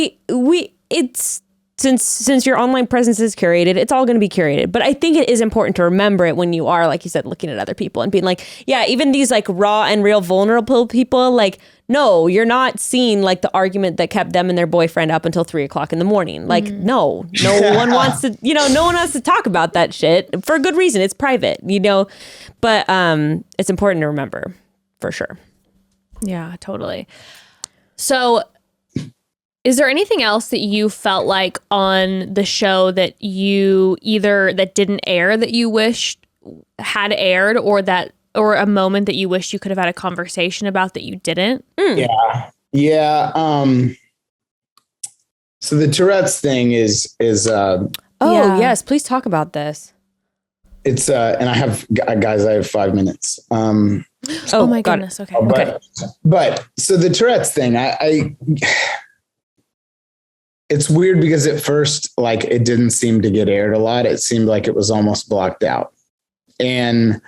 it's since your online presence is curated, it's all going to be curated. But I think it is important to remember it when you are, like you said, looking at other people and being like, yeah, even these like raw and real vulnerable people, like, no, you're not seeing like the argument that kept them and their boyfriend up until 3:00 in the morning. Like, no one wants to, you know, no one wants to talk about that shit for a good reason. It's private, you know, but it's important to remember for sure. Yeah, totally. So is there anything else that you felt like on the show that that didn't air that you wished had aired, or a moment that you wish you could have had a conversation about that you didn't? Yeah. So the Tourette's thing is yes, please talk about this. It's and I have 5 minutes. Oh my goodness. Okay. But so the Tourette's thing, it's weird because at first, like, it didn't seem to get aired a lot. It seemed like it was almost blocked out. And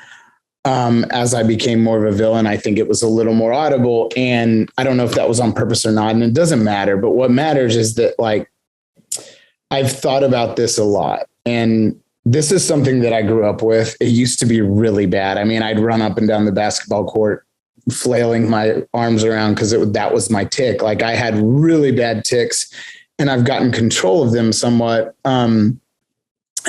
as I became more of a villain, I think it was a little more audible. And I don't know if that was on purpose or not. And it doesn't matter. But what matters is that, like, I've thought about this a lot. And this is something that I grew up with. It used to be really bad. I mean, I'd run up and down the basketball court flailing my arms around because that was my tick. Like, I had really bad ticks. And I've gotten control of them somewhat. And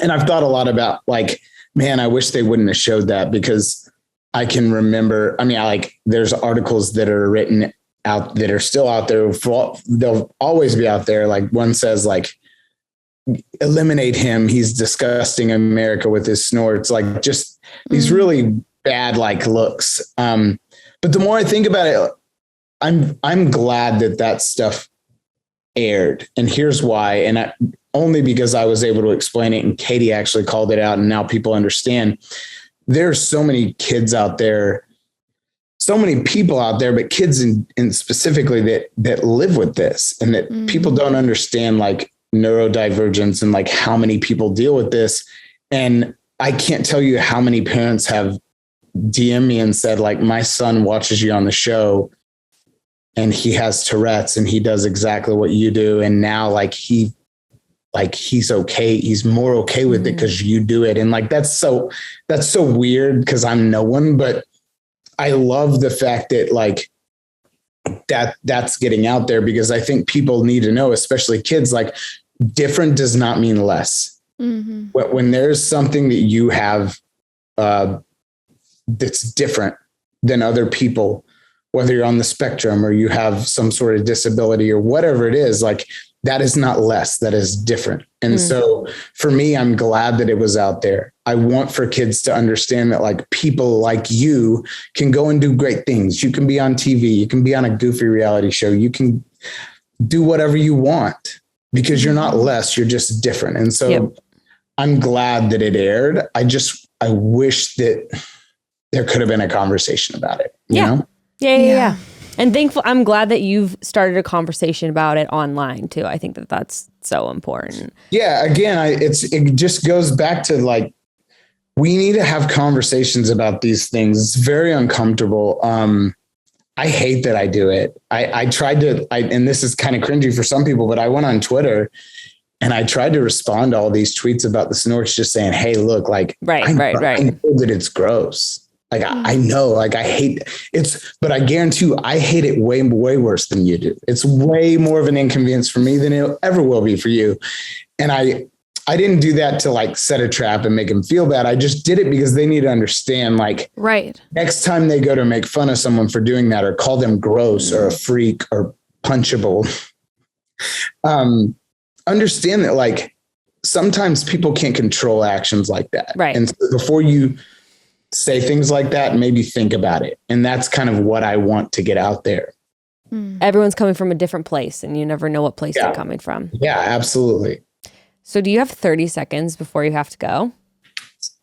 I've thought a lot about, like, man, I wish they wouldn't have showed that, because I can remember, I mean, there's articles that are written out that are still out there. They'll always be out there. Like, one says, like, eliminate him. He's disgusting America with his snorts. Like, just these really bad, like, looks. But the more I think about it, I'm glad that stuff aired. And here's why. And only because I was able to explain it, and Katie actually called it out, and now people understand. There's so many kids out there, so many people out there, but kids in specifically that live with this, and that people don't understand, like, neurodivergence and like how many people deal with this. And I can't tell you how many parents have DM'd me and said, like, my son watches you on the show and he has Tourette's and he does exactly what you do. And now, like, he's okay. He's more okay with it because you do it. And, like, that's so weird because I'm no one, but I love the fact that, like, that's getting out there, because I think people need to know, especially kids, like, different does not mean less. When there's something that you have that's different than other people, whether you're on the spectrum or you have some sort of disability or whatever it is, like, that is not less, that is different. And so for me, I'm glad that it was out there. I want for kids to understand that like people like you can go and do great things. You can be on TV, you can be on a goofy reality show, you can do whatever you want because you're not less, you're just different. And so I'm glad that it aired. I wish that there could have been a conversation about it. You know? Yeah. And I'm glad that you've started a conversation about it online too. I think that that's so important. Yeah. Again, it just goes back to like, we need to have conversations about these things. It's very uncomfortable. I hate that I do it. I tried to, and this is kind of cringy for some people, but I went on Twitter and I tried to respond to all these tweets about the snorts, just saying, hey, look, like, I know that it's gross. Like, I know, like, I hate but I guarantee you, I hate it way, way worse than you do. It's way more of an inconvenience for me than it ever will be for you. And I didn't do that to like set a trap and make them feel bad. I just did it because they need to understand, like, next time they go to make fun of someone for doing that or call them gross or a freak or punchable, understand that like sometimes people can't control actions like that. Right. And so before you say things like that, maybe think about it. And that's kind of what I want to get out there. Everyone's coming from a different place and you never know what place they're coming from. Yeah, absolutely. So do you have 30 seconds before you have to go?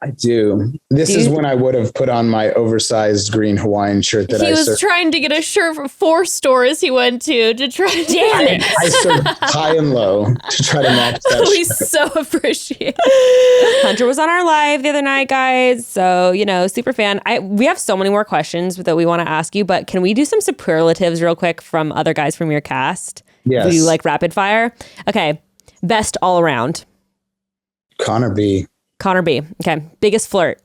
I do. This is when I would have put on my oversized green Hawaiian shirt that he was trying to get a shirt from 4 stores he went to try to damn it. I served high and low to try to match that we shirt. so appreciate it. Hunter was on our live the other night, guys. So, super fan. We have so many more questions that we want to ask you, but can we do some superlatives real quick from other guys from your cast? Yes. Do you like rapid fire? Okay. Best all around. Connor B. Okay. Biggest flirt.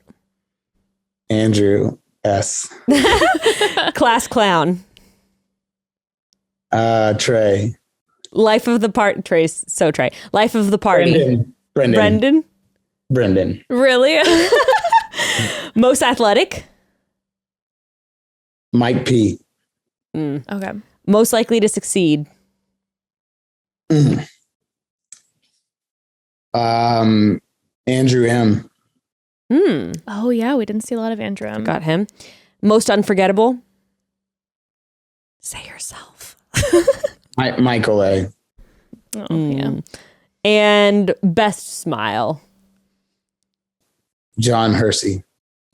Andrew S. Class clown. Trey. Life of the party. Trey. Life of the party. Brendan. Really? Most athletic. Mike P. Okay. Most likely to succeed. Andrew M. Oh yeah, we didn't see a lot of Andrew M. Got him. Most unforgettable. Say yourself. Michael A. Oh yeah. And best smile. John Hersey.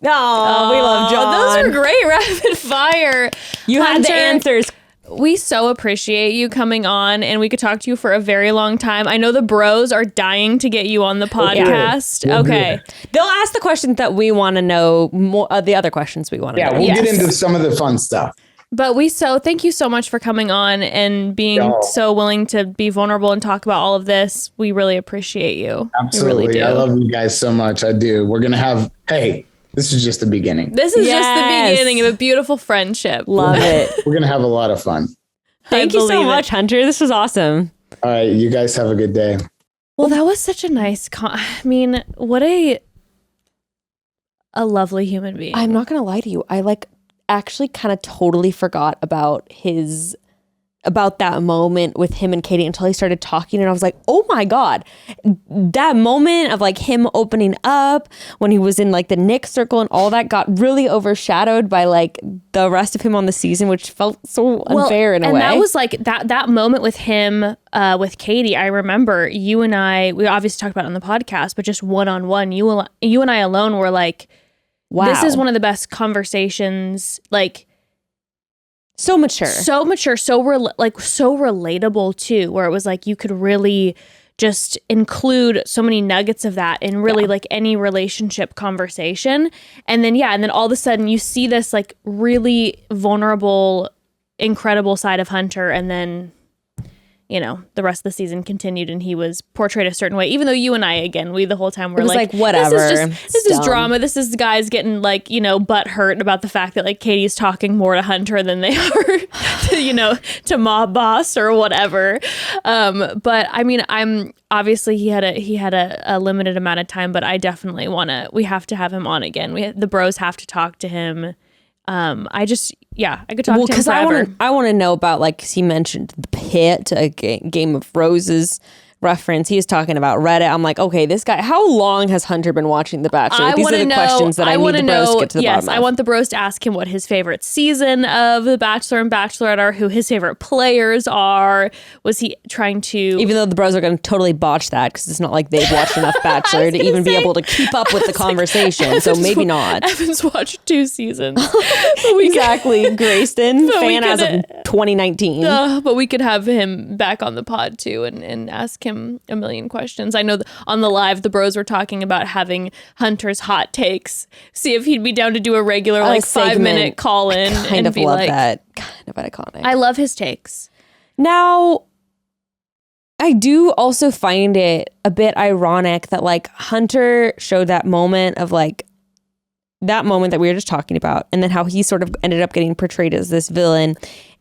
Oh, we love John. Those are great rapid fire. You had the answers. We so appreciate you coming on, and we could talk to you for a very long time. I know the bros are dying to get you on the podcast. Okay. They'll ask the questions that we want to know, more the other questions we want to know. Yeah, we'll get into some of the fun stuff. But thank you so much for coming on and being so willing to be vulnerable and talk about all of this. We really appreciate you. Absolutely. We really do. I love you guys so much. I do. We're going to have, this is just the beginning. This is just the beginning of a beautiful friendship. Love it. We're going to have a lot of fun. Thank you so much, Hunter. This was awesome. All right. You guys have a good day. Well, that was such a nice what a lovely human being. I'm not going to lie to you. I actually kind of totally forgot about that moment with him and Katie until he started talking, and I was like, oh my God, that moment of like him opening up when he was in like the Nick circle and all that got really overshadowed by like the rest of him on the season, which felt so unfair in a way. And that was like that moment with him, with Katie. I remember you and I, we obviously talked about it on the podcast, but just one-on-one, you and I alone were like, wow, this is one of the best conversations, like, so mature, so relatable too, where it was like you could really just include so many nuggets of that in really like any relationship conversation. And then all of a sudden you see this like really vulnerable, incredible side of Hunter, and then the rest of the season continued and he was portrayed a certain way, even though you and I, again, we the whole time were like whatever, this is drama. This is guys getting like, butt hurt about the fact that like Katie's talking more to Hunter than they are to mob boss or whatever. But I mean, I'm obviously he had a limited amount of time, but I definitely we have to have him on again. The bros have to talk to him. I could talk to him because forever. I want to know about, like, 'cause he mentioned the pit, a Game of Roses reference. He was talking about Reddit. I'm like, okay, this guy, how long has Hunter been watching The Bachelor? These are the questions that I need the bros to get to the bottom of. I want the bros to ask him what his favorite season of The Bachelor and Bachelorette are, who his favorite players are. Was he trying to... Even though the bros are going to totally botch that, because it's not like they've watched enough Bachelor to even be able to keep up with the conversation. So maybe not. Evan's watched 2 seasons. Exactly. Grayston, fan as of 2019. But we could have him back on the pod too and ask him a million questions. I know on the live, the bros were talking about having Hunter's hot takes. See if he'd be down to do a regular 5-minute call in. Kind of love that. Kind of iconic. I love his takes. Now, I do also find it a bit ironic that like Hunter showed that moment of like that moment that we were just talking about, and then how he sort of ended up getting portrayed as this villain.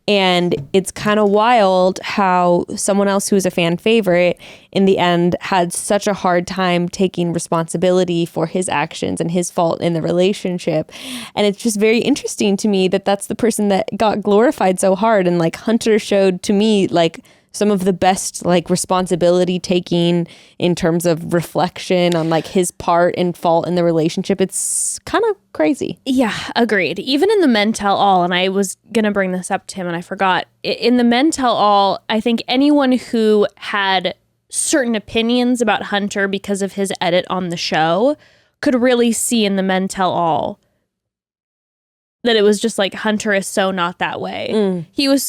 And it's kind of wild how someone else who was a fan favorite in the end had such a hard time taking responsibility for his actions and his fault in the relationship. And it's just very interesting to me that that's the person that got glorified so hard. And like Hunter showed to me like some of the best like responsibility taking in terms of reflection on like his part and fault in the relationship. It's kind of crazy. Yeah, agreed. Even in the Men Tell All, and I was going to bring this up to him and I forgot. In the Men Tell All, I think anyone who had certain opinions about Hunter because of his edit on the show could really see in the Men Tell All that it was just like Hunter is so not that way.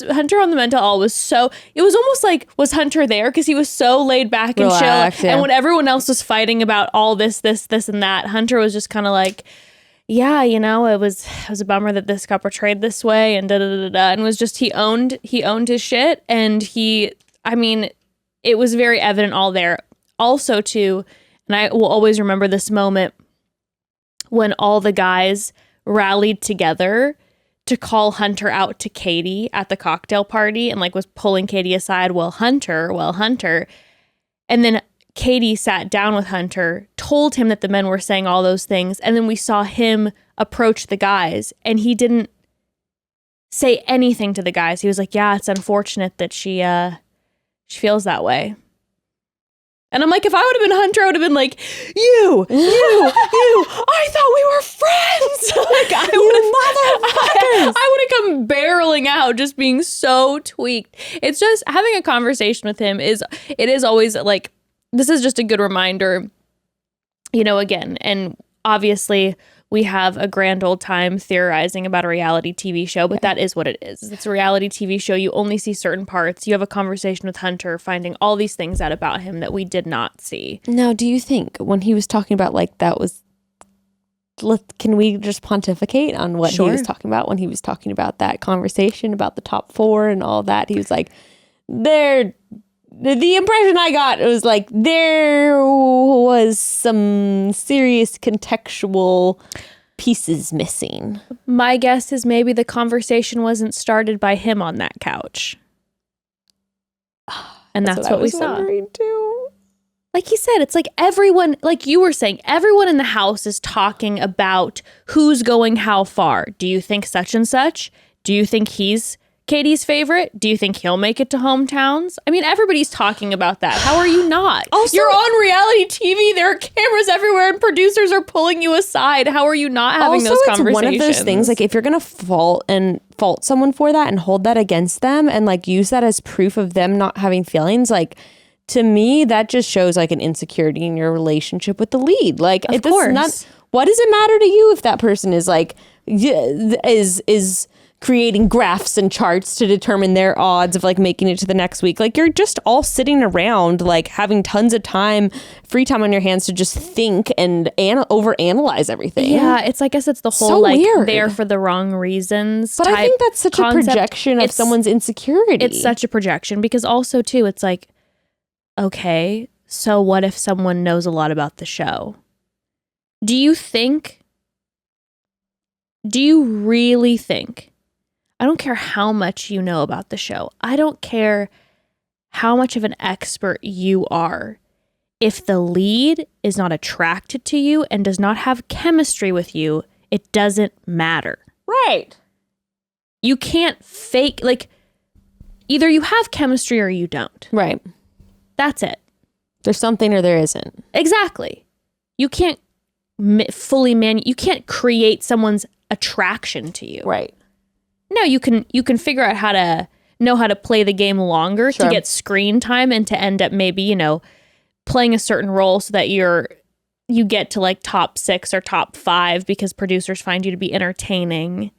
Hunter on the Men Tell All was so, it was almost like, was Hunter there? Because he was so laid back and relaxed, chill. Yeah. And when everyone else was fighting about all this, and that, Hunter was just kind of like, yeah, you know, it was a bummer that this got portrayed this way and and was just, he owned his shit. And it was very evident all there. Also too, and I will always remember this moment when all the guys rallied together to call Hunter out to Katie at the cocktail party and like was pulling Katie aside. Well, Hunter. And then Katie sat down with Hunter, told him that the men were saying all those things. And then we saw him approach the guys and he didn't say anything to the guys. He was like, yeah, it's unfortunate that she feels that way. And I'm like, if I would have been Hunter, I would have been like, you, I thought we were friends. Like, I would have come barreling out just being so tweaked. It's just having a conversation with him is always like, this is just a good reminder, you know, again, and obviously we have a grand old time theorizing about a reality TV show, but that is what it is. It's a reality TV show. You only see certain parts. You have a conversation with Hunter, finding all these things out about him that we did not see. Now, do you think when he was talking about like that was, can we just pontificate on what he was talking about when he was talking about that conversation about the top 4 and all that? He was like, the impression I got was like there was some serious contextual pieces missing. My guess is maybe the conversation wasn't started by him on that couch. And that's what we saw. Too. Like he said, it's like everyone, like you were saying, everyone in the house is talking about who's going how far. Do you think such and such? Do you think he's Katie's favorite? Do you think he'll make it to hometowns? I mean, everybody's talking about that. How are you not? Also, you're on reality TV. There are cameras everywhere and producers are pulling you aside. How are you not having those conversations? It's one of those things, like if you're going to fault someone for that and hold that against them and like use that as proof of them not having feelings, like to me, that just shows like an insecurity in your relationship with the lead. Like, of course. What does it matter to you if that person is like, is creating graphs and charts to determine their odds of like making it to the next week? Like you're just all sitting around like having tons of free time on your hands to just think and overanalyze everything. Yeah, it's I guess it's the whole so like weird. There for the wrong reasons. But I think that's such a projection of someone's insecurity. It's such a projection because also too, it's like, okay, so what if someone knows a lot about the show? Do you really think, I don't care how much you know about the show, I don't care how much of an expert you are, if the lead is not attracted to you and does not have chemistry with you, it doesn't matter. Right. You can't fake, like, either you have chemistry or you don't. Right. That's it. There's something or there isn't. Exactly. You can't you can't create someone's attraction to you. Right. No, you can figure out how to know how to play the game longer to get screen time and to end up maybe, you know, playing a certain role so that you get to like top 6 or top 5 because producers find you to be entertaining.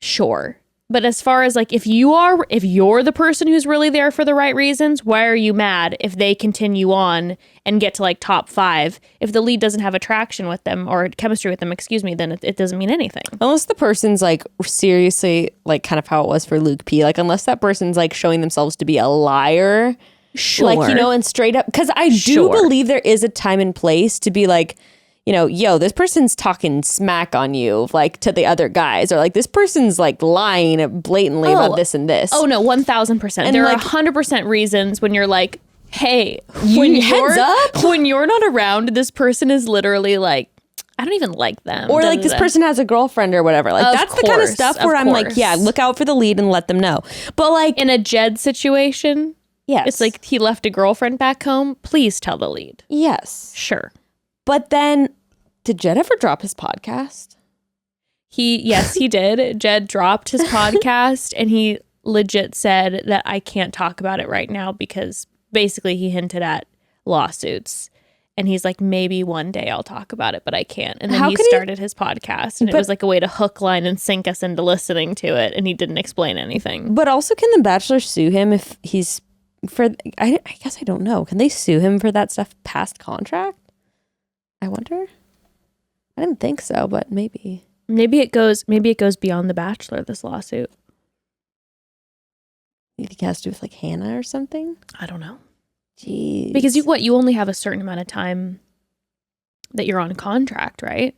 Sure. But as far as like if you're the person who's really there for the right reasons, why are you mad if they continue on and get to like top 5? If the lead doesn't have attraction with them or chemistry with them, then it doesn't mean anything. Unless the person's like seriously, like kind of how it was for Luke P. Like unless that person's like showing themselves to be a liar. Sure. Like, you know, and straight up, because I do believe there is a time and place to be like, you know, yo, this person's talking smack on you, like to the other guys, or like this person's like lying blatantly about this and this. Oh no, 1,000%. There are 100% reasons when you're like, hey, when you're not around, this person is literally like, I don't even like them. Or like this person has a girlfriend or whatever. Like that's the kind of stuff where I'm like, yeah, look out for the lead and let them know. But like in a Jed situation, yes, it's like he left a girlfriend back home. Please tell the lead. Yes. Sure. But then, did Jed ever drop his podcast? Yes, he did. Jed dropped his podcast and he legit said that I can't talk about it right now because basically he hinted at lawsuits. And he's like, maybe one day I'll talk about it, but I can't. And then he started his podcast and it was like a way to hook, line, and sink us into listening to it. And he didn't explain anything. But also, can the Bachelor sue him if he's I guess I don't know. Can they sue him for that stuff past contract? I wonder. I didn't think so, but maybe. Maybe it goes beyond the Bachelor, this lawsuit. You think it has to do with like Hannah or something? I don't know. Jeez. Because you only have a certain amount of time that you're on contract, right?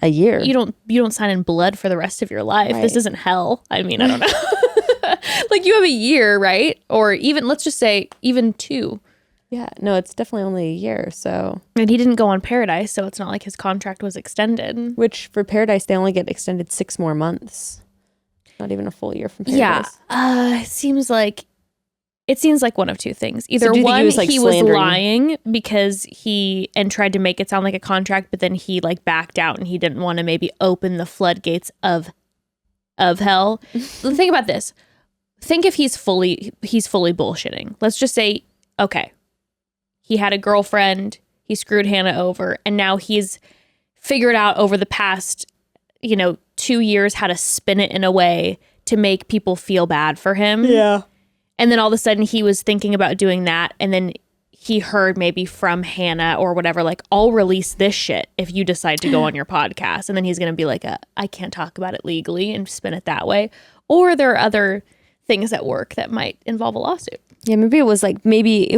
A year. You don't sign in blood for the rest of your life. Right. This isn't hell. I mean, I don't know. Like you have a year, right? Or even, let's just say even 2. Yeah, no, it's definitely only a year, so. And he didn't go on Paradise, so it's not like his contract was extended. Which, for Paradise, they only get extended 6 more months. Not even a full year from Paradise. Yeah, it seems like one of 2 things. Either so one, he was lying because and tried to make it sound like a contract, but then he like backed out and he didn't want to maybe open the floodgates of hell. Think about this. Think if he's fully bullshitting. Let's just say, okay, he had a girlfriend, he screwed Hannah over, and now he's figured out over the past, 2 years how to spin it in a way to make people feel bad for him. Yeah. And then all of a sudden he was thinking about doing that, and then he heard maybe from Hannah or whatever, like, I'll release this shit if you decide to go on your podcast. And then he's going to be like, I can't talk about it legally, and spin it that way. Or there are other things at work that might involve a lawsuit. Yeah, maybe it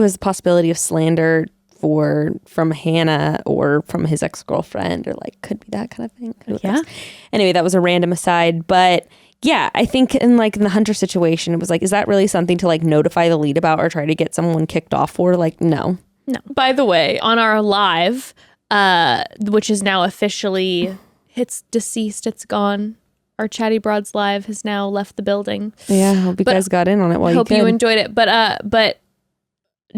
was the possibility of slander from Hannah or from his ex-girlfriend, or like could be that kind of thing. Yeah. Anyway, that was a random aside, but yeah, I think in the Hunter situation, it was like, is that really something to like notify the lead about or try to get someone kicked off for? Like, no. By the way, on our live, which is now officially, it's deceased, it's gone. Our Chatty Broads live has now left the building. Yeah, I hope you guys got in on it while you could. Hope you enjoyed it. But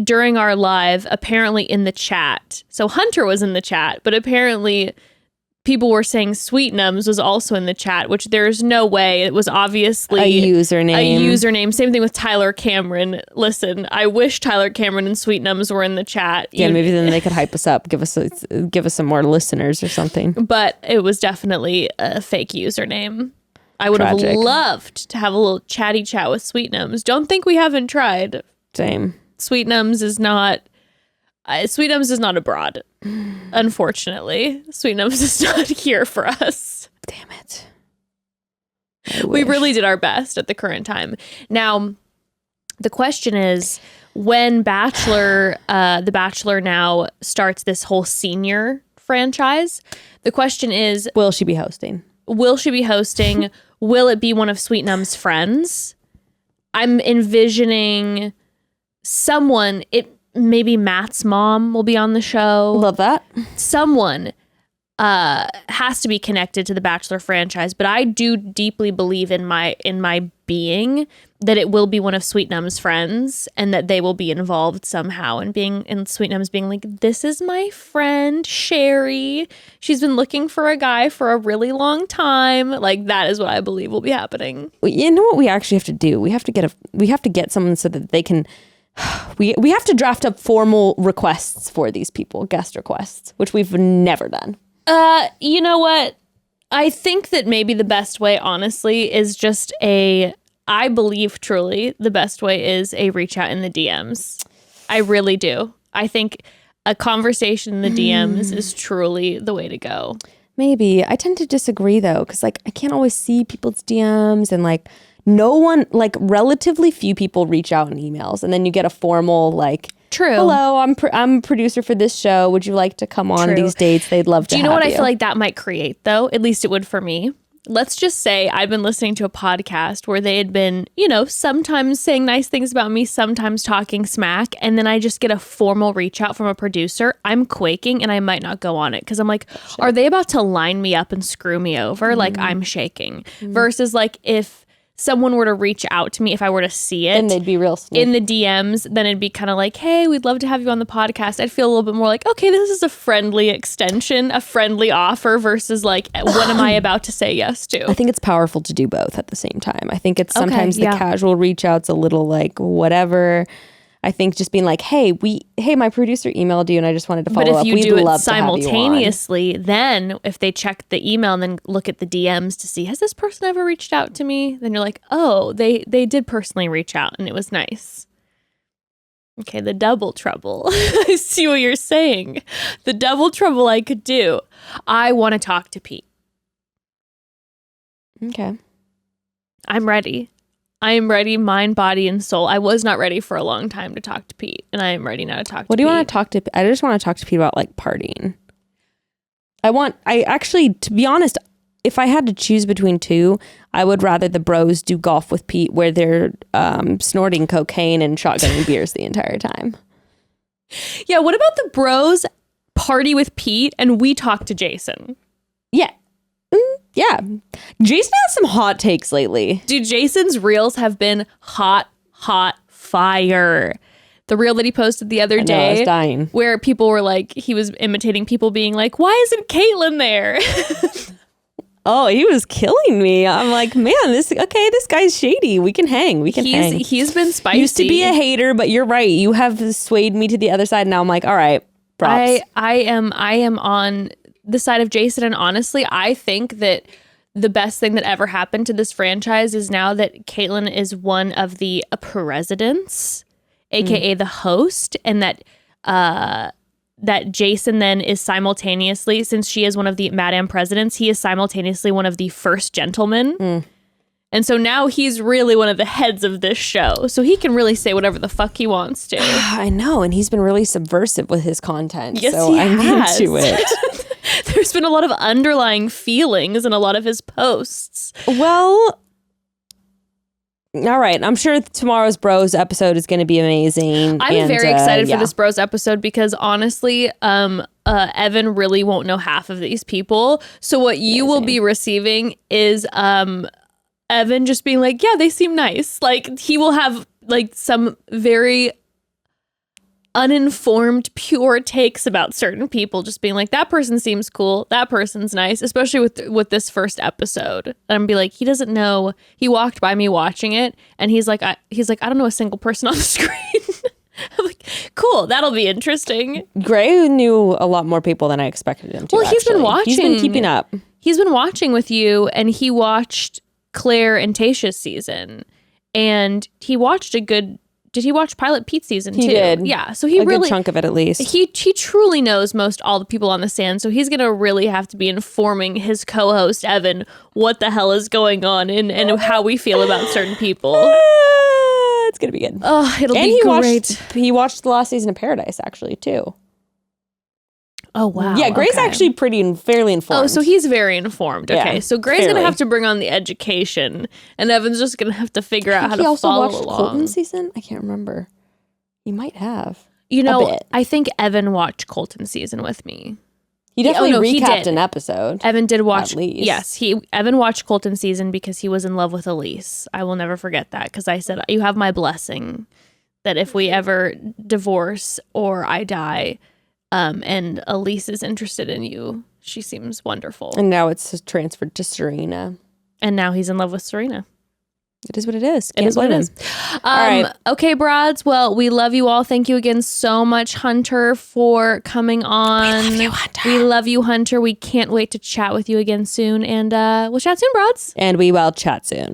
during our live, apparently in the chat, so Hunter was in the chat, but apparently people were saying Sweet Nums was also in the chat, which there's no way. It was obviously a username. Same thing with Tyler Cameron. Listen, I wish Tyler Cameron and Sweet Nums were in the chat. Yeah, maybe then they could hype us up, give us some more listeners or something. But it was definitely a fake username. I would have loved to have a little chatty chat with Sweet Nums. Don't think we haven't tried. Same. Sweet Nums is not a broad. Unfortunately, Sweet Nums is not here for us. Damn it. We really did our best at the current time. Now, the question is, when the Bachelor now starts this whole senior franchise, the question is, will she be hosting? Will it be one of Sweet Nums' friends? I'm envisioning maybe Matt's mom will be on the show. Love that. Someone. has to be connected to the Bachelor franchise, but I do deeply believe in my being that it will be one of Sweet Num's friends and that they will be involved somehow, and Sweet Num's being like, this is my friend Sherry. She's been looking for a guy for a really long time. Like, that is what I believe will be happening. You know what we actually have to do? We have to get someone so that they can. We have to draft up formal requests for these people, guest requests, which we've never done. You know what? I think that maybe the best way, honestly, is just I believe truly the best way is a reach out in the DMs. I really do. I think a conversation in the DMs is truly the way to go. Maybe. I tend to disagree though, because like I can't always see people's DMs, and like no one, like relatively few people reach out in emails, and then you get a formal like, true. Hello, I'm a producer for this show. Would you like to come on these dates? They'd love to. Do you know what I feel like that might create though? At least it would for me. Let's just say I've been listening to a podcast where they had been, sometimes saying nice things about me, sometimes talking smack, and then I just get a formal reach out from a producer. I'm quaking and I might not go on it because I'm like, are they about to line me up and screw me over? Like, I'm shaking. Versus like if someone were to reach out to me, if I were to see it, and they'd be real sneaky in the DMs, then it'd be kind of like, hey, we'd love to have you on the podcast. I'd feel a little bit more like, okay, this is a friendly extension, a friendly offer versus like, what am I about to say yes to? I think it's powerful to do both at the same time. I think it's sometimes the casual reach out's a little like whatever. I think just being like, hey, my producer emailed you and I just wanted to follow up. But if you We'd do it love simultaneously, then if they check the email and then look at the DMs to see, has this person ever reached out to me? Then you're like, oh, they did personally reach out and it was nice. Okay, the double trouble. I see what you're saying. The double trouble I could do. I want to talk to Pete. Okay. I'm ready. I am ready, mind, body, and soul. I was not ready for a long time to talk to Pete, and I am ready now to talk to Pete. What do you want to talk to? I just want to talk to Pete about like partying. I actually, to be honest, if I had to choose between two, I would rather the bros do golf with Pete where they're snorting cocaine and shotgunning beers the entire time. Yeah, what about the bros party with Pete and we talk to Jason? Yeah. Yeah. Jason has some hot takes lately. Dude, Jason's reels have been hot fire. The reel that he posted the other day, I was dying. Where people were like, he was imitating people being like, why isn't Caitlyn there? Oh, he was killing me. I'm like, man, this guy's shady. We can hang. Hang. He's been spicy. Used to be a hater, but you're right. You have swayed me to the other side. Now I'm like, all right, props. I am on the side of Jason, and honestly, I think that the best thing that ever happened to this franchise is now that Caitlyn is one of the presidents, aka the host, and that Jason then is simultaneously, since she is one of the Madame Presidents, he is simultaneously one of the first gentlemen. And so now he's really one of the heads of this show. So he can really say whatever the fuck he wants to. I know, and he's been really subversive with his content. Yes, so I'm into it. There's been a lot of underlying feelings in a lot of his posts. Well, all right. I'm sure tomorrow's Bros episode is going to be amazing. I'm very excited for this Bros episode because honestly, Evan really won't know half of these people. So what you will be receiving is Evan just being like, yeah, they seem nice. Like he will have like some very uninformed, pure takes about certain people, just being like, that person seems cool, that person's nice, especially with this first episode. And I'm be like, he doesn't know. He walked by me watching it, and he's like, I don't know a single person on the screen. I'm like, cool, that'll be interesting. Gray knew a lot more people than I expected him to. Well, he's been watching. He's been keeping up. He's been watching with you, and he watched Claire and Tayshia's season, and he watched a good. Did he watch Pilot Pete's season too? He did. Yeah. So he a really good chunk of it at least. He truly knows most all the people on the stand. So he's gonna really have to be informing his co-host Evan what the hell is going on and how we feel about certain people. It's gonna be good. Oh, it'll be great. He watched the last season of Paradise actually too. Oh, wow. Yeah, Gray's actually fairly informed. Oh, so he's very informed. Okay, Yeah, so Gray's going to have to bring on the education, and Evan's just going to have to figure out how to follow along. He also watched Colton's season? I can't remember. He might have. You know, I think Evan watched Colton's season with me. He definitely he recapped did. an episode. Evan did watch. At least. Yes, Evan watched Colton season because he was in love with Elise. I will never forget that because I said, "You have my blessing that if we ever divorce or I die, and Elise is interested in you, she seems wonderful." And now it's transferred to Serena. And now he's in love with Serena. It is what it is. It is what it is. All right. Okay, broads. Well, we love you all. Thank you again so much, Hunter, for coming on. We love you, Hunter. We love you, Hunter. We can't wait to chat with you again soon. And we'll chat soon, broads. And we will chat soon.